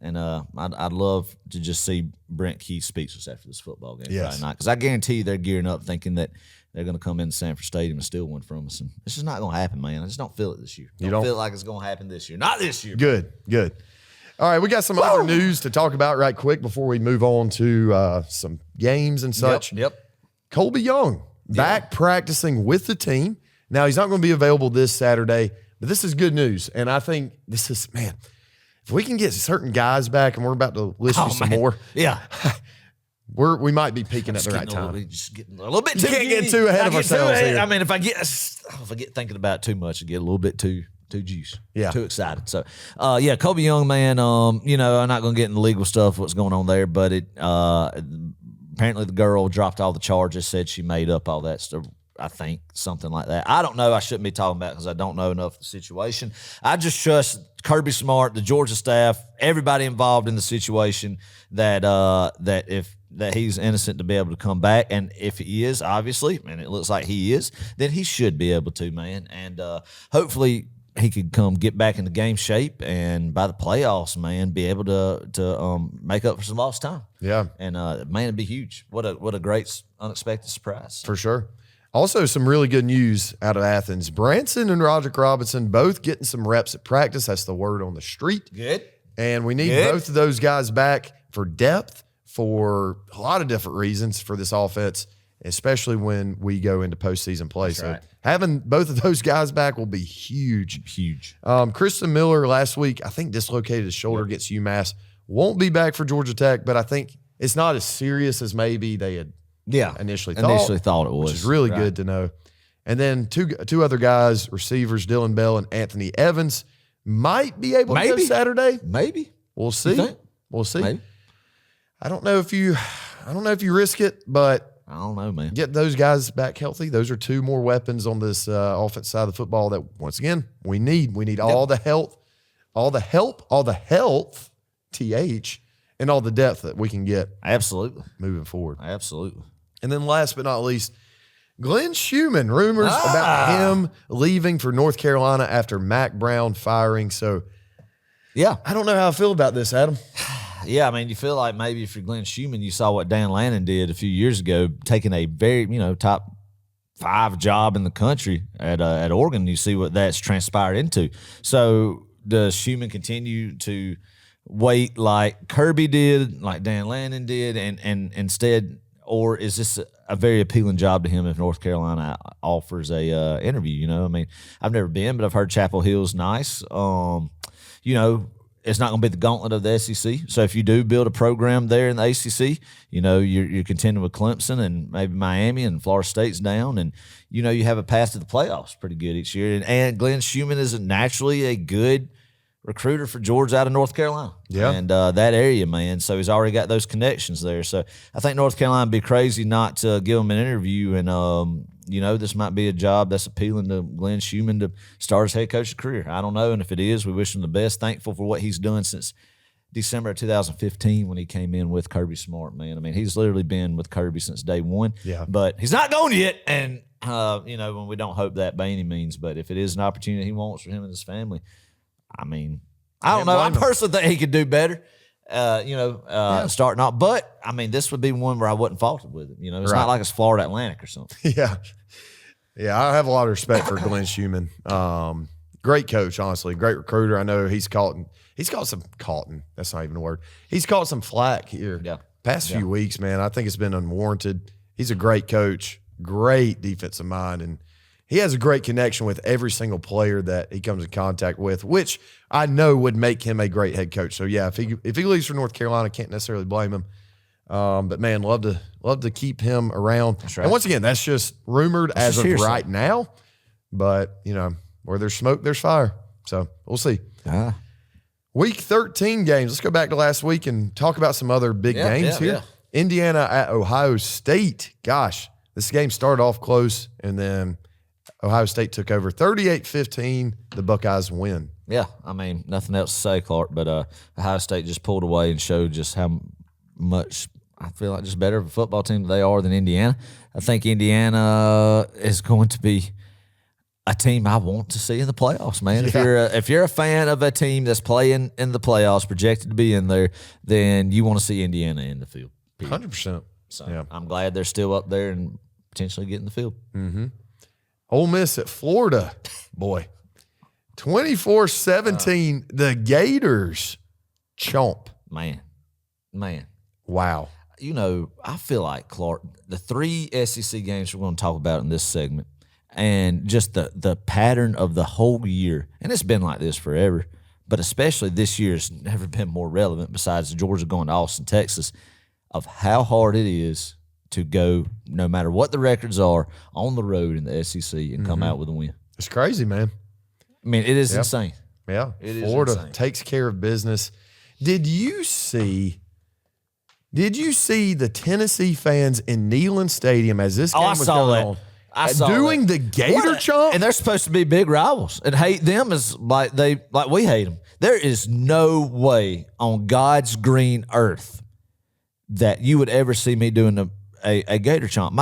I'd love to just see Brent Key speechless after this football game Friday night, because I guarantee you they're gearing up thinking that they're going to come into Sanford Stadium and steal one from us. And it's just not going to happen, man. I just don't feel it this year. Don't feel like it's going to happen this year. Not this year. Good. All right, we got some other news to talk about right quick before we move on to some games and such. Yep. Colby Young back practicing with the team. Now, he's not going to be available this Saturday, but this is good news. And I think this is, man, if we can get certain guys back, and we're about to list you some more. Yeah. We might be peaking at the right time. Just getting a little bit too. Can't get too ahead of ourselves here. I mean, if I get thinking about it too much, I get a little bit too juice. Yeah. Too excited. So, Colby Young, man, I'm not going to get into the legal stuff, what's going on there, but apparently the girl dropped all the charges, said she made up all that stuff. I think something like that. I don't know. I shouldn't be talking about it because I don't know enough of the situation. I just trust Kirby Smart, the Georgia staff, everybody involved in the situation that he's innocent to be able to come back. And if he is, obviously, and it looks like he is, then he should be able to, man. And hopefully he could come get back into game shape and by the playoffs, man, be able to make up for some lost time. Yeah. And man, it'd be huge. What a great unexpected surprise. For sure. Also, some really good news out of Athens. Branson and Roderick Robinson both getting some reps at practice. That's the word on the street. Good. And we need both of those guys back for depth for a lot of different reasons for this offense, especially when we go into postseason play. That's right. Having both of those guys back will be huge. Huge. Kristen Miller last week, I think, dislocated his shoulder against UMass. Won't be back for Georgia Tech, but I think it's not as serious as maybe they had initially thought it was. Which is really good to know. And then two other guys, receivers, Dylan Bell and Anthony Evans, might be able to go Saturday. Maybe. We'll see. We'll see. Maybe. I don't know if you risk it, but I don't know, man. Get those guys back healthy. Those are 2 more weapons on this offense side of the football that, once again, we need. We need all the health, and all the depth that we can get. Absolutely. Moving forward. Absolutely. And then last but not least, Glenn Schumann, rumors about him leaving for North Carolina after Mac Brown firing. So, yeah. I don't know how I feel about this, Adam. Yeah, I mean, you feel like maybe if you're Glenn Schumann, you saw what Dan Lannon did a few years ago, taking a very, top 5 job in the country at Oregon. You see what that's transpired into. So does Schumann continue to wait like Kirby did, like Dan Lannon did, and instead, or is this a very appealing job to him if North Carolina offers a interview? I mean, I've never been, but I've heard Chapel Hill's nice. It's not going to be the gauntlet of the SEC. So if you do build a program there in the ACC, you're contending with Clemson and maybe Miami, and Florida State's down, and you have a path to the playoffs pretty good each year. And Glenn Schumann is naturally a good recruiter for Georgia out of North Carolina. Yeah. And that area, man. So he's already got those connections there. So I think North Carolina would be crazy not to give him an interview. And, this might be a job that's appealing to Glenn Schumann to start his head coach's career. I don't know. And if it is, we wish him the best. Thankful for what he's done since December of 2015 when he came in with Kirby Smart, man. I mean, he's literally been with Kirby since day one. Yeah. But he's not going yet. And, when we don't hope that by any means. But if it is an opportunity he wants for him and his family, I mean, I don't know. I personally think he could do better, starting off. But, I mean, this would be one where I wouldn't fault it with it. It's not like it's Florida Atlantic or something. Yeah. Yeah, I have a lot of respect for Glenn Schumann. Great coach, honestly. Great recruiter. I know he's caught some – that's not even a word. He's caught some flack here past few weeks, man. I think it's been unwarranted. He's a great coach, great defensive mind, and he has a great connection with every single player that he comes in contact with, which I know would make him a great head coach. So, yeah, if he leaves for North Carolina, can't necessarily blame him. But, man, love to keep him around. That's right. And once again, that's just rumored as of right now. But, where there's smoke, there's fire. So, we'll see. Week 13 games. Let's go back to last week and talk about some other big games here. Yeah. Indiana at Ohio State. Gosh, this game started off close, and then Ohio State took over 38-15. The Buckeyes win. Yeah, I mean, nothing else to say, Clark, but Ohio State just pulled away and showed just how much I feel like just better of a football team they are than Indiana. I think Indiana is going to be a team I want to see in the playoffs, man. Yeah. If you're a fan of a team that's playing in the playoffs, projected to be in there, then you want to see Indiana in the field. 100%. So yeah. I'm glad they're still up there and potentially getting the field. Mm-hmm. Ole Miss at Florida. Boy. 24-17. The Gators chomp. Man. Wow. I feel like, Clark, the 3 SEC games we're going to talk about in this segment and just the pattern of the whole year, and it's been like this forever, but especially this year has never been more relevant besides Georgia going to Austin, Texas, of how hard it is to go, no matter what the records are, on the road in the SEC and come out with a win. It's crazy, man. I mean, it is insane. Yeah. It Florida is insane. takes care of business. Did you see the Tennessee fans in Neyland Stadium as this game was going on? I saw doing that. the Gator chomp? And they're supposed to be big rivals and hate them as like we hate them. There is no way on God's green earth that you would ever see me doing a Gator chomp.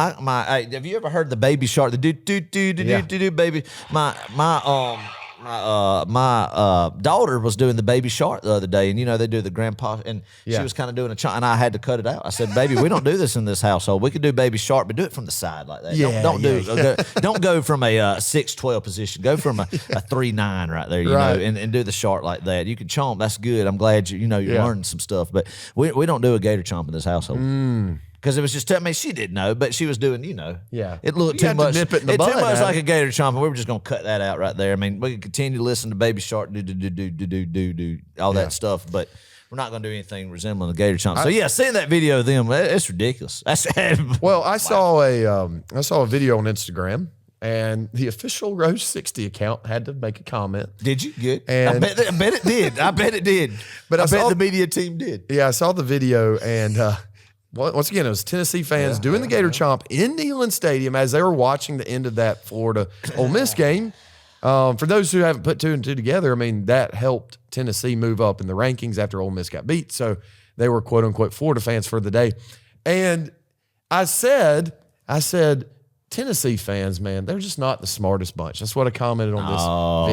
Have you ever heard the baby shark? The do baby. My daughter was doing the baby shark the other day, and they do the grandpa, and she was kind of doing a chomp, and I had to cut it out. I said, "Baby, we don't do this in this household. We could do baby shark, but do it from the side like that. Don't go from a 6-12 position. Go from a 3-9 right there, Right. and do the shark like that. You can chomp. That's good. I'm glad you're learning some stuff, but we don't do a Gator chomp in this household." Because it was just, she didn't know, but she was doing, Yeah. It looked You too have to much. nip it in the Too bud, much man. like a Gator chomp, and we were just going to cut that out right there. I mean, we could continue to listen to Baby Shark, all that stuff, but we're not going to do anything resembling a Gator chomp. So, seeing that video of them, it's ridiculous. Well, I saw a video on Instagram, and the official Rose 60 account had to make a comment. Did you? Good. And I bet it did. I bet it did. But I bet saw the media team did. Yeah, I saw the video, and once again, it was Tennessee fans doing the Gator chomp in Neyland Stadium as they were watching the end of that Florida Ole Miss game. For those who haven't put 2 and 2 together, I mean, that helped Tennessee move up in the rankings after Ole Miss got beat. So they were quote unquote Florida fans for the day. And I said, Tennessee fans, man, they're just not the smartest bunch. That's what I commented on this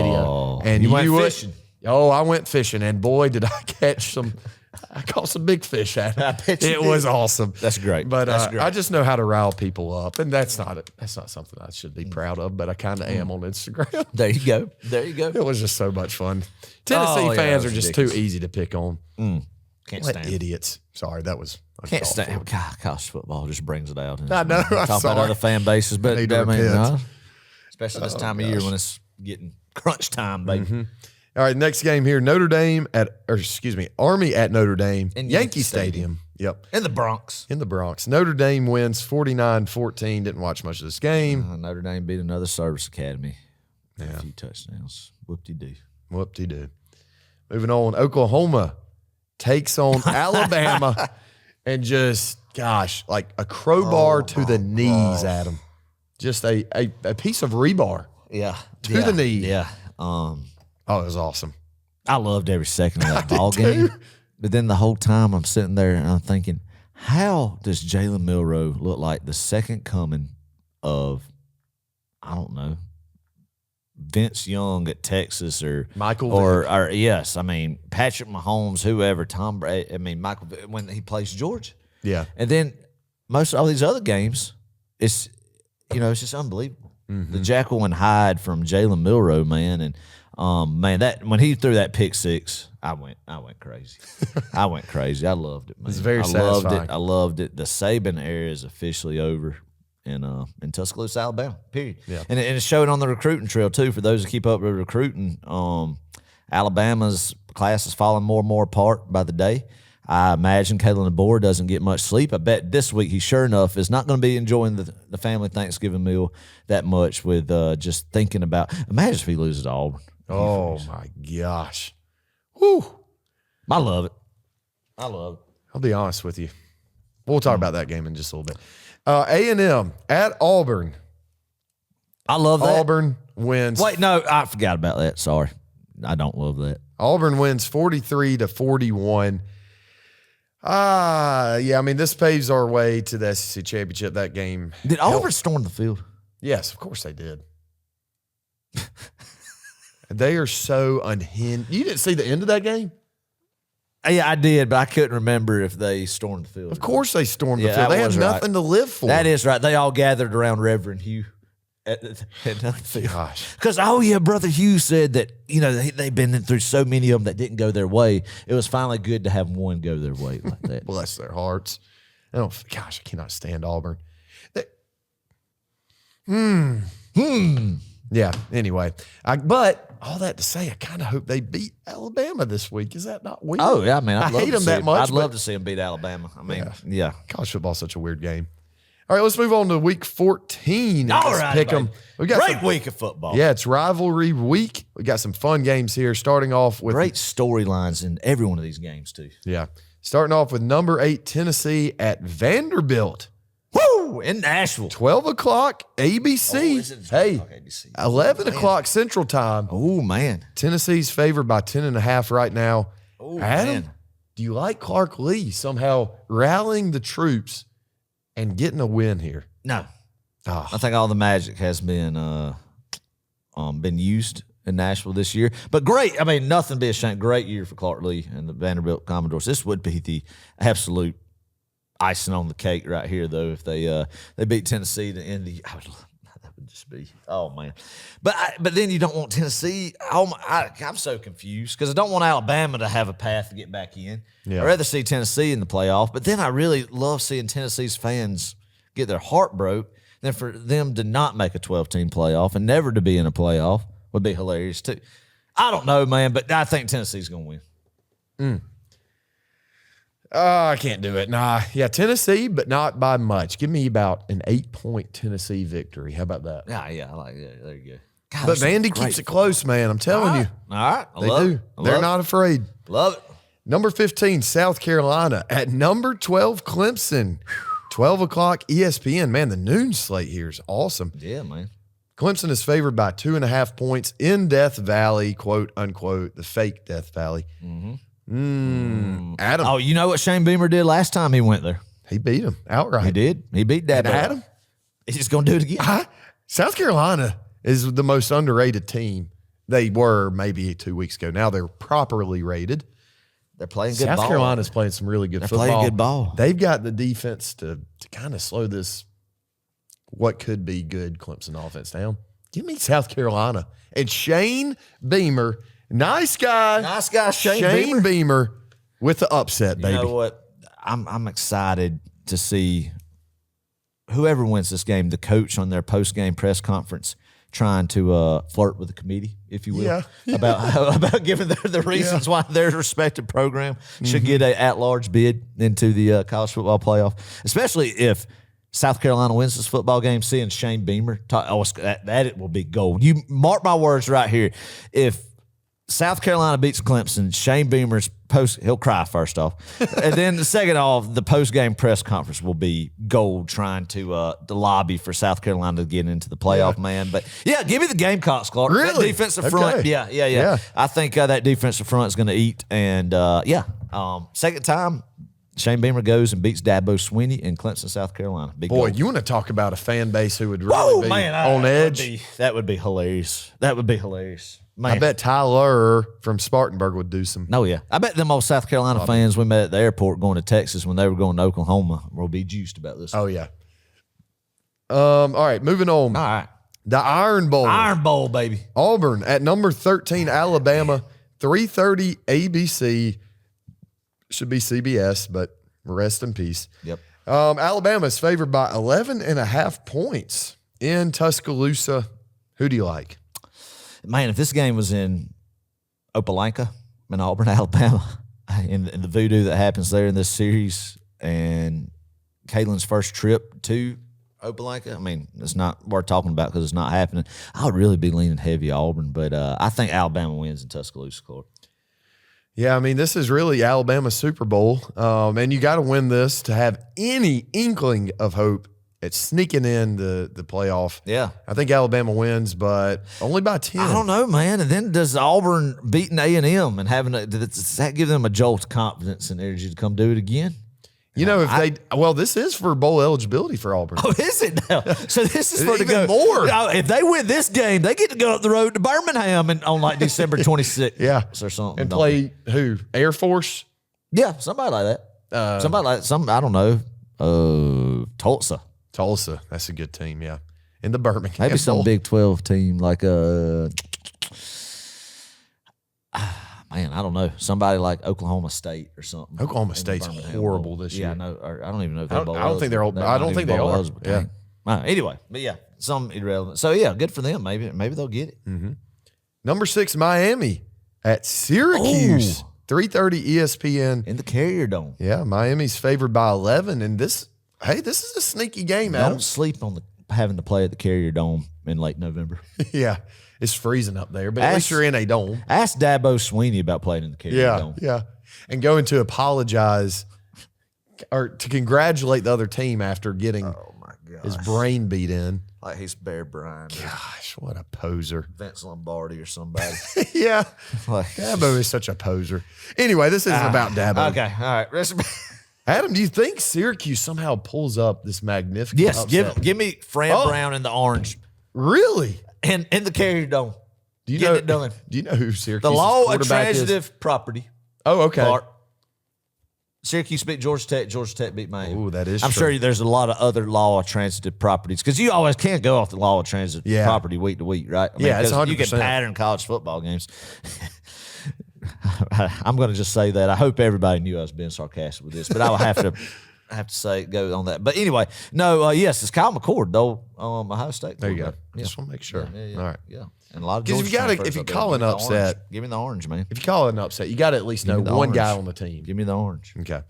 video. And you went fishing. Oh, I went fishing, and boy, did I catch some I caught some big fish at I it. bet you It did. was awesome. That's great. But That's great. I just know how to rile people up, and that's not something I should be proud of. But I kind of am on Instagram. There you go. There you go. It was just so much fun. Tennessee fans are just too easy to pick on. Can't What stand. idiots. Sorry, that was Can't stand. God, college football just brings it out. I know. I'm Talk sorry. about other fan bases, but need to I mean, repent. especially this time of year when it's getting crunch time, baby. All right, next game here, Army at Notre Dame, In Yankee Yankee Stadium. Yep, In the Bronx, in the Bronx. Notre Dame wins 49-14. Didn't watch much of this game. Notre Dame beat another service academy. A few touchdowns. Whoop-de-doo. Whoop-de-doo. Moving on, Oklahoma takes on Alabama and just, gosh, like a crowbar to the knees at them. Just a piece of rebar. Yeah. To the knee. Yeah. Oh, it was awesome. I loved every second of that ball game. But then the whole time I'm sitting there and I'm thinking, how does Jalen Milroe look like the second coming of, I don't know, Vince Young at Texas or Michael or yes, I mean Patrick Mahomes, whoever, Tom Brady, I mean Michael when he plays Georgia. Yeah. And then most of all these other games, it's it's just unbelievable. The Jekyll and Hyde from Jalen Milroe, man, and man, that when he threw that pick six, I went crazy. I went crazy. I loved it, man. It's very loved satisfying. it. I loved it. The Saban era is officially over in Tuscaloosa, Alabama. Period. Yeah. And it showed on the recruiting trail too. For those who keep up with recruiting, Alabama's class is falling more and more apart by the day. I imagine Kalen DeBoer doesn't get much sleep. I bet this week he sure enough is not going to be enjoying the family Thanksgiving meal that much with just thinking about. Imagine if he loses to Auburn. Oh, my gosh. Whew. I love it. I love it. I'll be honest with you. We'll talk about that game in just a little bit. A&M at Auburn. I love that. Auburn wins. Wait, no, I forgot about that. Sorry. I don't love that. Auburn wins 43-41. Yeah, I mean, this paves our way to the SEC championship. That game. Did Auburn storm the field? Yes, of course they did. They are so unhinged. You didn't see the end of that game? Yeah, I did, but I couldn't remember if they stormed the field. Of course they stormed the Yeah, field. that They had was right. nothing to live for. That is right. They all gathered around Reverend Hugh at the field. Gosh. Because, Brother Hugh said that, they've been through so many of them that didn't go their way. It was finally good to have one go their way like that. Bless their hearts. Gosh, I cannot stand Auburn. Yeah, anyway. But all that to say, I kind of hope they beat Alabama this week. Is that not weird? Oh, yeah, man. I hate them that much. I'd love to see them beat Alabama. I mean, yeah. College football's such a weird game. All right, let's move on to week 14. All Let's right, pick them. baby. We got Great week of football. Yeah, it's rivalry week. We got some fun games here. Starting off with Great storylines in every one of these games, too. Starting off with number 8 Tennessee at Vanderbilt. Woo! In Nashville. 12 o'clock ABC. is it 12 Hey, o'clock ABC? 11 o'clock Central Time. Oh, man. Tennessee's favored by 10.5 right now. Oh, Adam, man. do you like Clark Lee somehow rallying the troops and getting a win here? No. Oh, I think all the magic has been used in Nashville this year. But great. I mean, nothing to be ashamed. Great year for Clark Lee and the Vanderbilt Commodores. This would be the absolute icing on the cake right here, though, if they beat Tennessee to end the. That would just be, oh man. But then you don't want Tennessee. I'm so confused because I don't want Alabama to have a path to get back in. Yeah. I'd rather see Tennessee in the playoff. But then I really love seeing Tennessee's fans get their heart broke. Then for them to not make a 12-team playoff and never to be in a playoff would be hilarious too. I don't know, man, but I think Tennessee's going to win. I can't do it. Nah. Yeah, Tennessee, but not by much. Give me about an 8-point Tennessee victory. How about that? Yeah, I like that. There you go. God, But there's some Vandy great keeps it close, man. I'm telling you. All right. I They love do. it. I They're love not afraid. it. Love it. Number 15, South Carolina at number 12, Clemson. 12 o'clock ESPN. Man, the noon slate here is awesome. Yeah, man. Clemson is favored by 2.5 points in Death Valley, quote unquote, the fake Death Valley. Adam, Oh, you know what Shane Beamer did last time he went there? he beat him outright. He did. He beat that. And Adam, He's just going to do it again. South Carolina is the most underrated team. They were maybe 2 weeks ago. Now they're properly rated. They're playing good ball. South Carolina's playing some really good football. Playing good ball. They've got the defense to kind of slow this, what could be good Clemson offense down. Give me South Carolina. And Shane Beamer, nice guy. Nice guy, Shane Beamer with the upset, baby. You know what? I'm excited to see whoever wins this game, the coach on their post-game press conference trying to flirt with the committee, if you will, about giving the reasons why their respective program should get a at-large bid into the college football playoff, especially if South Carolina wins this football game. Seeing Shane Beamer, that it will be gold. You mark my words right here. If South Carolina beats Clemson, Shane Beamer's he'll cry first off. And then the second off, the post-game press conference will be gold, trying to lobby for South Carolina to get into the playoff, man. But yeah, give me the Gamecocks, Clark. Really? That defensive front. Okay. Yeah. I think that defensive front is going to eat. And second time, Shane Beamer goes and beats Dabo Swinney in Clemson, South Carolina. Big Boy, goal. you want to talk about a fan base who would really be on edge? That would be hilarious. Man. I bet Tyler from Spartanburg would do some. No, yeah. I bet them old South Carolina fans we met at the airport going to Texas when they were going to Oklahoma will be juiced about this. Oh, yeah. All right, moving on. All right. The Iron Bowl. Iron Bowl, baby. Auburn at number 13, Alabama, 3:30 ABC. Should be CBS, but rest in peace. Yep. Alabama is favored by 11.5 points in Tuscaloosa. Who do you like? Man, if this game was in Opelika, in Auburn, Alabama, in the voodoo that happens there in this series, and Kaylin's first trip to Opelika, I mean, it's not worth talking about because it's not happening. I would really be leaning heavy Auburn, but I think Alabama wins in Tuscaloosa, Clark. Yeah, I mean, this is really Alabama's Super Bowl, and you got to win this to have any inkling of hope at sneaking in the playoff. Yeah. I think Alabama wins, but only by 10. I don't know, man. And then does Auburn beating A&M and does that give them a jolt of confidence and energy to come do it again? You know, this is for bowl eligibility for Auburn. Oh, is it now? So this is for even more. If they win this game, they get to go up the road to Birmingham on like December 26th. Yeah. Or something. And play who? Air Force? Yeah, somebody like that. I don't know. Tulsa. That's a good team, yeah. In the Birmingham Maybe some Bowl. Big 12 team like man, I don't know. Somebody like Oklahoma State or something. Oklahoma State's horrible this year. Yeah, no, I don't even know if they're bowl I don't think they're eligible. I don't think they are. Yeah. Anyway, but yeah, some irrelevant. So yeah, good for them. Maybe they'll get it. Number 6, Miami at Syracuse. 3:30 ESPN. In the Carrier Dome. Yeah, Miami's favored by 11. And this is a sneaky game, Adam. Don't sleep on having to play at the Carrier Dome in late November. Yeah, it's freezing up there, but at least you're in a dome. Ask Dabo Swinney about playing in the Carrier Dome. Yeah, and going to apologize or to congratulate the other team after getting his brain beat in. Like he's Bear Bryant. Gosh, what a poser. Vince Lombardi or somebody. Yeah, Like, Dabo is such a poser. Anyway, this isn't about Dabo. Okay, all right. Adam, do you think Syracuse somehow pulls up this magnificent Yes, upset? give me Fran Brown in the orange Really? and in the Carrier Dome. Do you Getting know? it done. Do you know who Syracuse The law of quarterback is? transitive property. Oh, okay. Clark. Syracuse beat Georgia Tech. Georgia Tech beat Miami. Ooh, that is I'm true. sure there's a lot of other law of transitive properties because you always can't go off the law of transitive property week to week, right? Yeah, it's 'cause you can 100%. pattern college football games. I'm going to just say that. I hope everybody knew I was being sarcastic with this, but I will have to say go on that. But anyway, no, yes, it's Kyle McCord though. Ohio State. There you go. Yeah. Just want to make sure. Yeah. All right. Yeah. And a lot of 'Cause Georgia if you up there. call Give an me the upset- orange. Give me the orange, man. If you call it an upset, you got to at least know me the one guy orange. on the team. Give me the orange. Okay.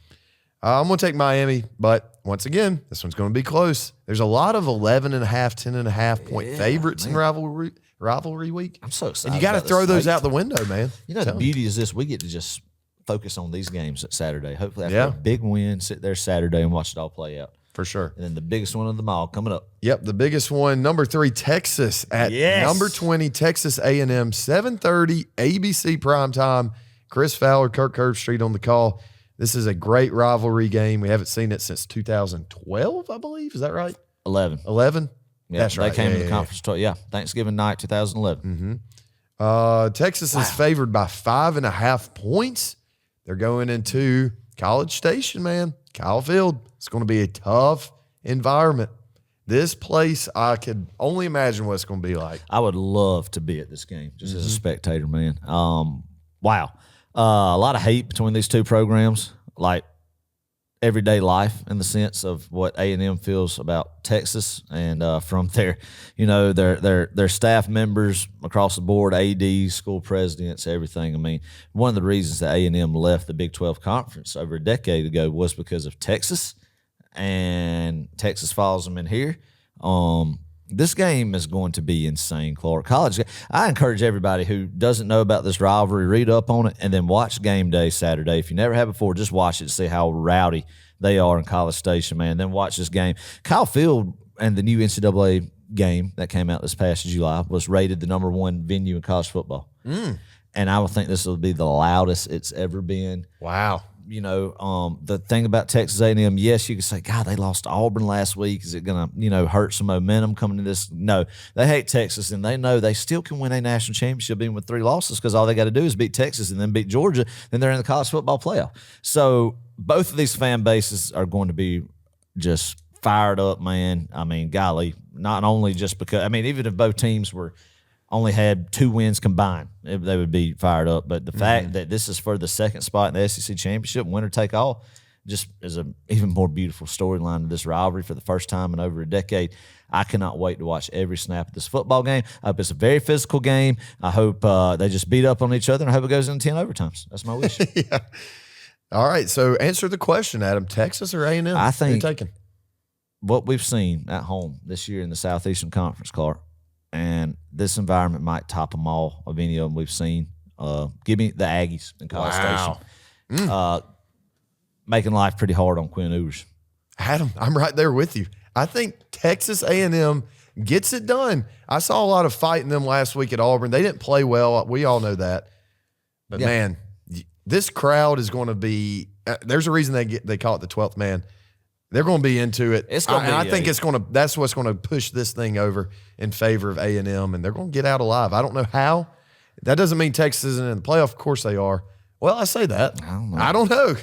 I'm going to take Miami, but once again, this one's going to be close. There's a lot of 11.5, 10.5 point favorites in rivalry week. I'm so excited. And you got to about throw this those slate. out the window, man. You know, the beauty is this: we get to just focus on these games at Saturday. Hopefully, after Yeah. a big win, sit there Saturday and watch it all play out. For sure. And then the biggest one of them all coming up. Yep, the biggest one, number 3, Texas at number 20, Texas A&M, 7:30 ABC primetime. Chris Fowler, Kirk Herbstreit on the call. This is a great rivalry game. We haven't seen it since 2012, I believe. Is that right? 11. 11? Yeah, That's right. They came Yeah, to the yeah, conference. Yeah, Thanksgiving night, 2011. Texas is favored by 5.5 points. They're going into College Station, man. Kyle Field. It's going to be a tough environment. This place, I could only imagine what it's going to be like. I would love to be at this game just as a spectator, man. Wow. A lot of hate between these two programs, like everyday life in the sense of what A&M feels about Texas and from their, their staff members across the board, ADs, school presidents, everything. I mean, one of the reasons that A&M left the Big 12 Conference over a decade ago was because of Texas, and Texas follows them in here. This game is going to be insane, Clark. I encourage everybody who doesn't know about this rivalry, read up on it, and then watch Game Day Saturday. If you never have before, just watch it to see how rowdy they are in College Station, man. Then watch this game. Kyle Field and the new NCAA game that came out this past July was rated the #1 venue in college football. And I would think this will be the loudest it's ever been. Wow. The thing about Texas A&M, yes, you can say, God, they lost to Auburn last week. Is it going to, hurt some momentum coming to this? No, they hate Texas, and they know they still can win a national championship even with 3 losses because all they got to do is beat Texas and then beat Georgia. Then they're in the college football playoff. So both of these fan bases are going to be just fired up, man. I mean, golly, not only just because, even if both teams only had 2 wins combined, they would be fired up. But the fact that this is for the second spot in the SEC championship, winner take all, just is an even more beautiful storyline of this rivalry for the first time in over a decade. I cannot wait to watch every snap of this football game. I hope it's a very physical game. I hope they just beat up on each other, and I hope it goes into 10 overtimes. That's my wish. Yeah. All right, so answer the question, Adam. Texas or A&M? I think taking what we've seen at home this year in the Southeastern Conference, Clark, and this environment might top them all of any of them we've seen. Give me the Aggies in College Station. Making life pretty hard on Quinn Ewers. Adam, I'm right there with you. I think Texas A&M gets it done. I saw a lot of fight in them last week at Auburn. They didn't play well. We all know that. But, man, this crowd is going to be there's a reason they call it the 12th man. They're going to be into it. I think that's what's going to push this thing over in favor of A&M, and they're going to get out alive. I don't know how. That doesn't mean Texas isn't in the playoff. Of course they are. Well, I say that. I don't know.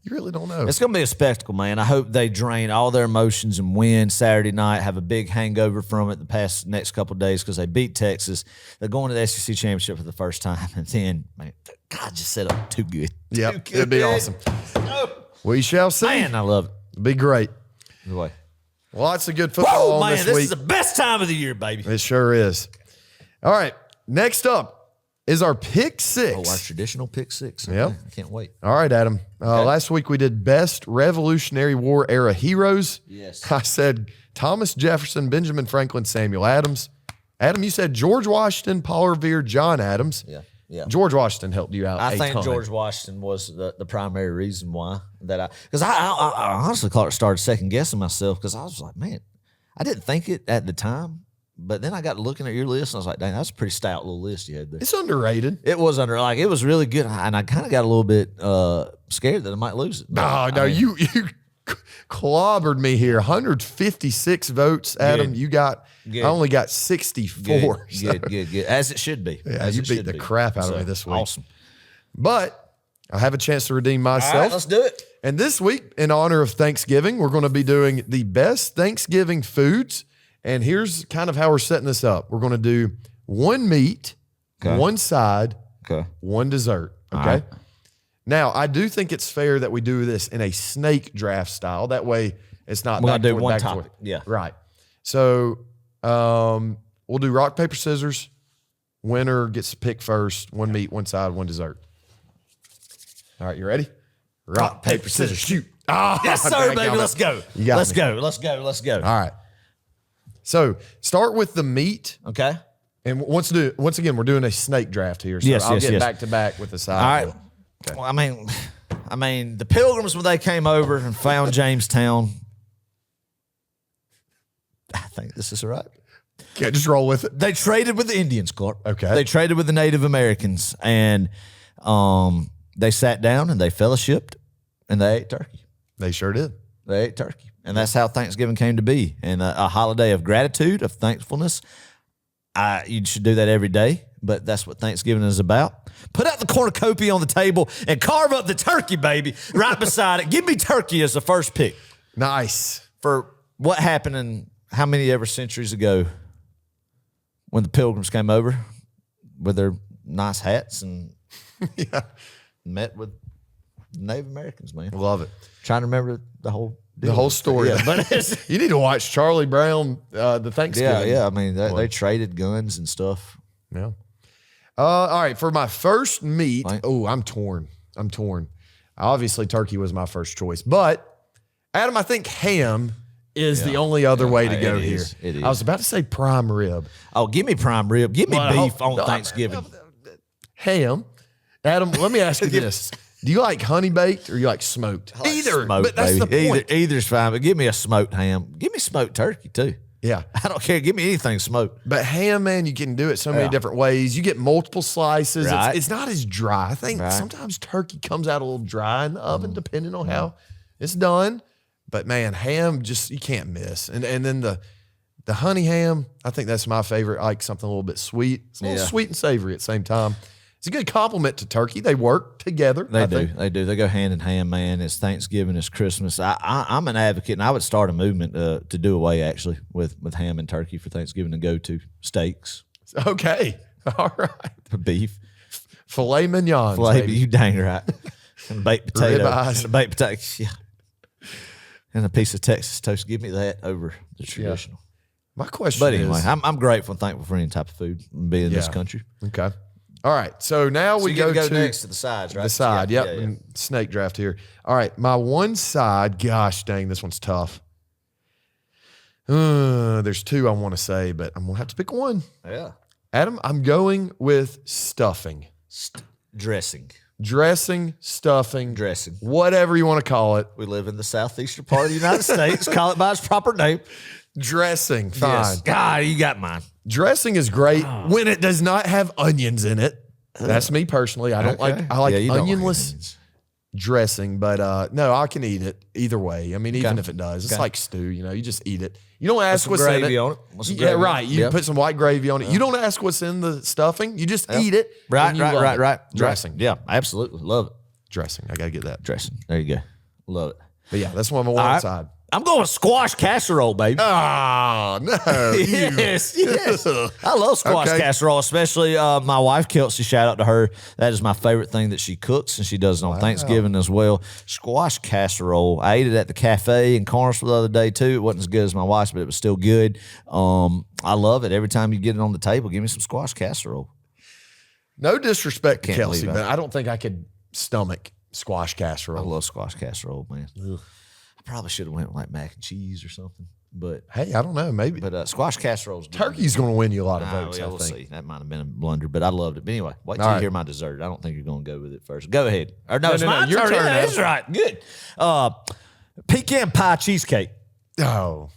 You really don't know. It's going to be a spectacle, man. I hope they drain all their emotions and win Saturday night, have a big hangover from it the next couple of days because they beat Texas. They're going to the SEC championship for the first time, and then, man, God just set up too good. Yeah, it'd be awesome. We shall see. Man, I love it. It'd be great. Anyway. Lots of good football on this week. This is the best time of the year, baby. It sure is. All right, next up is our Pick Six. Oh, our traditional Pick Six. Okay. Yep. I can't wait. All right, Adam. Last week we did Best Revolutionary War Era Heroes. Yes. I said Thomas Jefferson, Benjamin Franklin, Samuel Adams. Adam, you said George Washington, Paul Revere, John Adams. Yeah. George Washington helped you out. I think George Washington was the primary reason why because I honestly started second guessing myself because I was like, man, I didn't think it at the time, but then I got looking at your list and I was like, dang, that's a pretty stout little list you had there. It's underrated. It was it was really good, and I kind of got a little bit scared that I might lose it. No, you clobbered me here. 156 votes, Adam. Good. I only got 64. Good. As it should be. Yeah, you beat the crap out of me this week. Awesome. But I have a chance to redeem myself. All right, let's do it. And this week, in honor of Thanksgiving, we're going to be doing the best Thanksgiving foods. And here's kind of how we're setting this up. We're going to do one meat, one side, one dessert. Okay. Right. Now, I do think it's fair that we do this in a snake draft style. That way, it's not we're back gonna and do forth, one back and topic. forth. Yeah. Right. So we'll do rock, paper, scissors. Winner gets to pick first. One meat, one side, one dessert. All right, you ready? Rock, paper, scissors, shoot. Yes, sir, baby. Let's go. Let's go. All right. So start with the meat. Okay. And once again, we're doing a snake draft here. So I'll get back to back with the side. All right. Okay. Well, I mean, the Pilgrims, when they came over and found Jamestown, I think this is right. Yeah, just roll with it. They traded with the Indians, Clark. Okay. They traded with the Native Americans, and they sat down and they fellowshipped, and they ate turkey. They sure did. They ate turkey. And that's how Thanksgiving came to be. And a holiday of gratitude, of thankfulness. You should do that every day. but that's what Thanksgiving is about. Put out the cornucopia on the table and carve up the turkey, baby, right beside it. Give me turkey as the first pick. Nice. For what happened in how many ever centuries ago when the Pilgrims came over with their nice hats and met with Native Americans, man. Love it. Trying to remember the whole deal. The whole story. Yeah, but you need to watch Charlie Brown, the Thanksgiving. Yeah. I mean, they traded guns and stuff. Yeah. All right. For my first meat, I'm torn. Obviously, turkey was my first choice. But, Adam, I think ham is the only other way to go here. It is. I was about to say prime rib. Oh, give me prime rib. Give me beef on Thanksgiving. Ham. Adam, let me ask you this. Do you like honey baked or you like smoked? Either. Smoked, but that's baby. the point. Either's fine, but give me a smoked ham. Give me smoked turkey, too. Yeah. I don't care. Give me anything smoked. But ham, man, you can do it so many different ways. You get multiple slices. Right. It's not as dry. I think sometimes turkey comes out a little dry in the oven, depending on how it's done. But, man, ham, you can't miss. And then the honey ham, I think that's my favorite. I like something a little bit sweet. It's a little sweet and savory at the same time. It's a good compliment to turkey. They work together. They do. They go hand in hand, man. It's Thanksgiving. It's Christmas. I'm an advocate, and I would start a movement to do away, actually, with ham and turkey for Thanksgiving and go to steaks. Okay. All right. Beef. Filet mignon. Baby, you dang right. And baked potato. Rib-eyes. And a baked potato. Yeah. And a piece of Texas toast. Give me that over the traditional. My question But anyway, is, I'm grateful and thankful for any type of food and being in this country. Okay. All right. So now we go to next to the sides, right? the side. Yeah, Yep. yeah. And snake draft here. All right. My one side, gosh dang, this one's tough. There's two I want to say, but I'm going to have to pick one. Yeah. Adam, I'm going with stuffing. Dressing. Dressing, stuffing, Dressing. whatever you want to call it. We live in the southeastern part of the United States. Call it by its proper name. Dressing, fine. Yes. God, you got mine. Dressing is great when it does not have onions in it. That's me personally. I don't like. I like you don't like onionless onions. dressing, but no, I can eat it either way. I mean, even if it does, it's like stew. You just eat it. You don't ask what's in Gravy it. on it. Yeah, right. You put some white gravy on it. You don't ask what's in the stuffing. You just eat it. Right, and you love it. right. Dressing. Yeah, absolutely. Love it. Dressing. I got to get that. Dressing. There you go. Love it. But yeah, that's one on my one side. I'm going with squash casserole, baby. Oh, no. Yes. I love squash casserole, especially my wife, Kelsey. Shout out to her. That is my favorite thing that she cooks, and she does it on Thanksgiving as well. Squash casserole. I ate it at the cafe in Carnesville the other day, too. It wasn't as good as my wife's, but it was still good. I love it. Every time you get it on the table, give me some squash casserole. No disrespect to Can't Kelsey, believe but I don't think I could stomach squash casserole. I love squash casserole, man. I probably should have went with like mac and cheese or something, but Hey, I don't know. Maybe. But squash casserole's good. Turkey's going to win you a lot of Ah, votes, yeah, I we'll think. see. That might have been a blunder, but I loved it. But anyway, wait till All you right. hear my dessert. I don't think you're going to go with it first. Go ahead. Or no, it's no, my your turn. turn, Yeah, Adam. that's right. Good. Pecan pie cheesecake. Oh.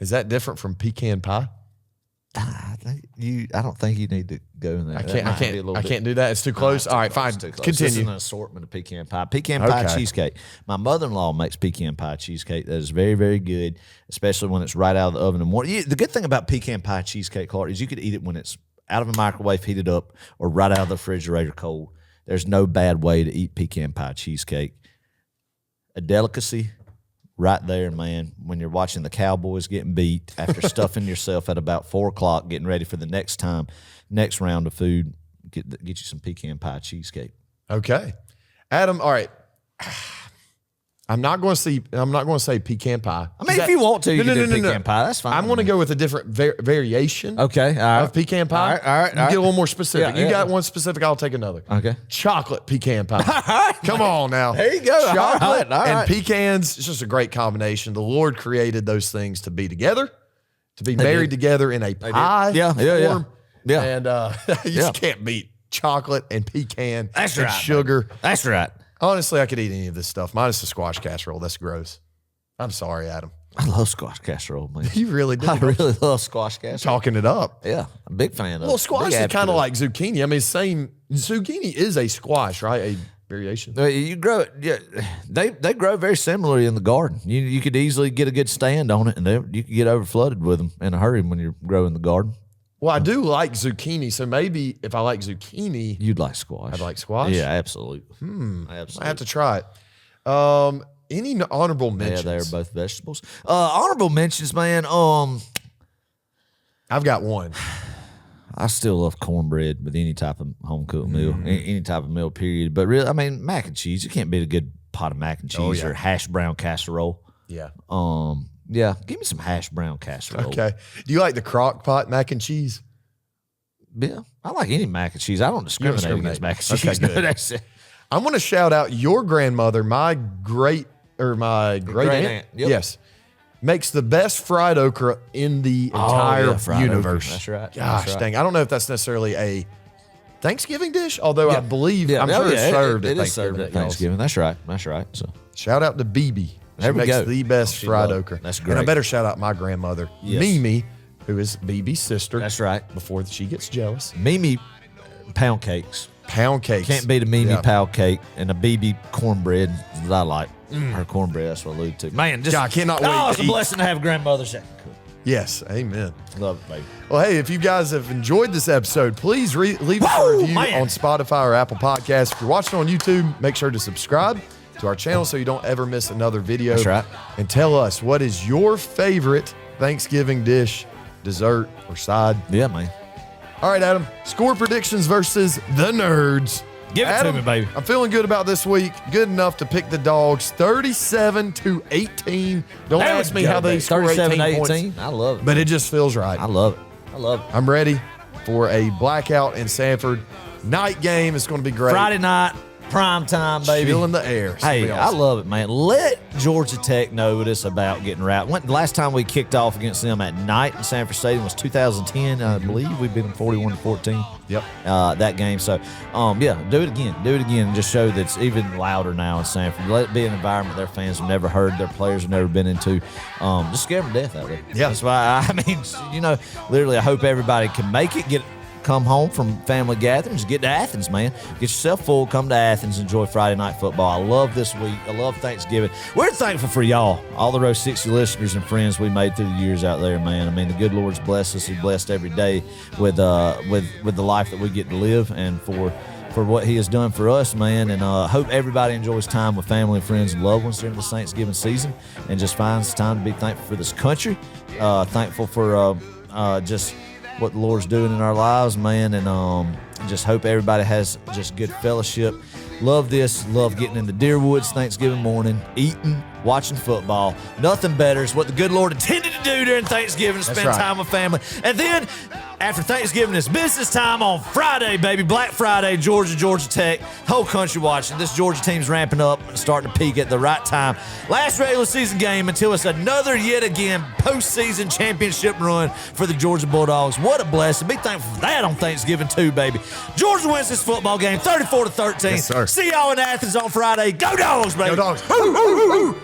Is that different from pecan pie? I don't think you need to go in there. I That might be a little bit- can't do that. It's too close. Nah, All it's right, too fine. close, too close. This is Continue. an assortment of pecan pie. Pecan pie Okay. cheesecake. My mother-in-law makes pecan pie cheesecake that is very, very good, especially when it's right out of the oven. And the good thing about pecan pie cheesecake, Clark, is you could eat it when it's out of a microwave, heated up, or right out of the refrigerator cold. There's no bad way to eat pecan pie cheesecake. A delicacy right there, man, when you're watching the Cowboys getting beat after stuffing yourself at about 4 o'clock, getting ready for the next round of food, get you some pecan pie cheesecake. Okay. Adam, all right. I'm not going to say pecan pie. I mean, if you want to, you can do pecan pie. That's fine. I'm going to go with a different variation Okay, all right. of pecan pie. All right. You get a little more specific. Yeah, you yeah. got one specific, I'll take another. Okay. Chocolate pecan pie. Come on now. There you go. Chocolate All right. and pecans, it's just a great combination. The Lord created those things to be together, to be married together in a pie Yeah. form. Yeah. And you just can't beat chocolate and pecan That's and right, sugar. That's right. Honestly, I could eat any of this stuff, minus the squash casserole. That's gross. I'm sorry, Adam. I love squash casserole, man. You really do. I really love squash casserole. Talking it up. Yeah, I'm a big fan of it. Well, squash Big is advocate kind of of like zucchini. I mean, zucchini is a squash, right? A variation. You grow it. Yeah, they grow very similarly in the garden. You could easily get a good stand on it, and you could get over flooded with them in a hurry when you're growing the garden. Well, I do like zucchini, so maybe if I like zucchini, You'd like squash. I'd like squash. Yeah, absolutely. Absolutely. I have to try it. Any honorable mentions? Yeah, they're both vegetables. Honorable mentions, man. I've got one. I still love cornbread with any type of home cooked meal, any type of meal, period. But really, I mean, mac and cheese. You can't beat a good pot of mac and cheese or hash brown casserole. Yeah. Yeah, give me some hash brown casserole. Okay. Do you like the crock pot mac and cheese? Yeah, I like any mac and cheese. I don't discriminate against mac and cheese. Okay, good. No, that's it. I'm going to shout out your grandmother, my great aunt. Yep. Yes. Makes the best fried okra in the entire universe. Okra. That's right. Gosh, dang. I don't know if that's necessarily a Thanksgiving dish, although I believe, I'm sure it's served at Thanksgiving. That's right. That's right. So shout out to BB. She makes the best fried okra. That's great. And I better shout out my grandmother, Mimi, who is BB's sister. That's right. Before she gets jealous. Mimi pound cakes. Pound cakes. Can't beat a Mimi pound cake and a BB cornbread that I like. Her cornbread, that's what I allude to. Man, just I cannot wait. Oh, it's a blessing to have grandmothers that can cook. Yes, amen. Love it, baby. Well, hey, if you guys have enjoyed this episode, please leave us a review on Spotify or Apple Podcasts. If you're watching on YouTube, make sure to subscribe to our channel so you don't ever miss another video. That's right. And tell us, what is your favorite Thanksgiving dish, dessert, or side? Yeah, man. All right, Adam. Score predictions versus the Nerds. Give it Adam, to me, baby. I'm feeling good about this week. Good enough to pick the Dogs 37-18. Don't ask me how they score 18 points. I love it. But it just feels right. I love it. I love it. I'm ready for a blackout in Sanford. Night game is going to be great. Friday night, prime time, baby. Chill in the air. Hey, I love it, man. Let Georgia Tech notice about getting wrapped. Last time we kicked off against them at night in Sanford Stadium was 2010. I believe we beat them 41-14. Yep. That game. So, yeah, do it again. Do it again and just show that it's even louder now in Sanford. Let it be an environment their fans have never heard, their players have never been into. Just scare them to death out there. Yeah. That's why, I mean, literally, I hope everybody can make it, come home from family gatherings, get to Athens, man. Get yourself full, come to Athens, enjoy Friday night football. I love this week. I love Thanksgiving. We're thankful for y'all, all the Row 60 listeners and friends we made through the years out there, man. I mean, the good Lord's blessed us. He's blessed every day with the life that we get to live and for what he has done for us, man. And hope everybody enjoys time with family and friends and loved ones during this Thanksgiving season and just finds time to be thankful for this country, thankful for just what the Lord's doing in our lives, man, and just hope everybody has just good fellowship. Love this. Love getting in the deer woods Thanksgiving morning, eating, watching football. Nothing better is what the good Lord intended to do during Thanksgiving, spend time with family. And then after Thanksgiving, it's business time on Friday, baby. Black Friday, Georgia Tech. Whole country watching. This Georgia team's ramping up and starting to peak at the right time. Last regular season game until it's another yet again postseason championship run for the Georgia Bulldogs. What a blessing. Be thankful for that on Thanksgiving too, baby. Georgia wins this football game 34-13. Yes, sir. See y'all in Athens on Friday. Go Dogs, baby. Go Dogs. Hoo, hoo, hoo.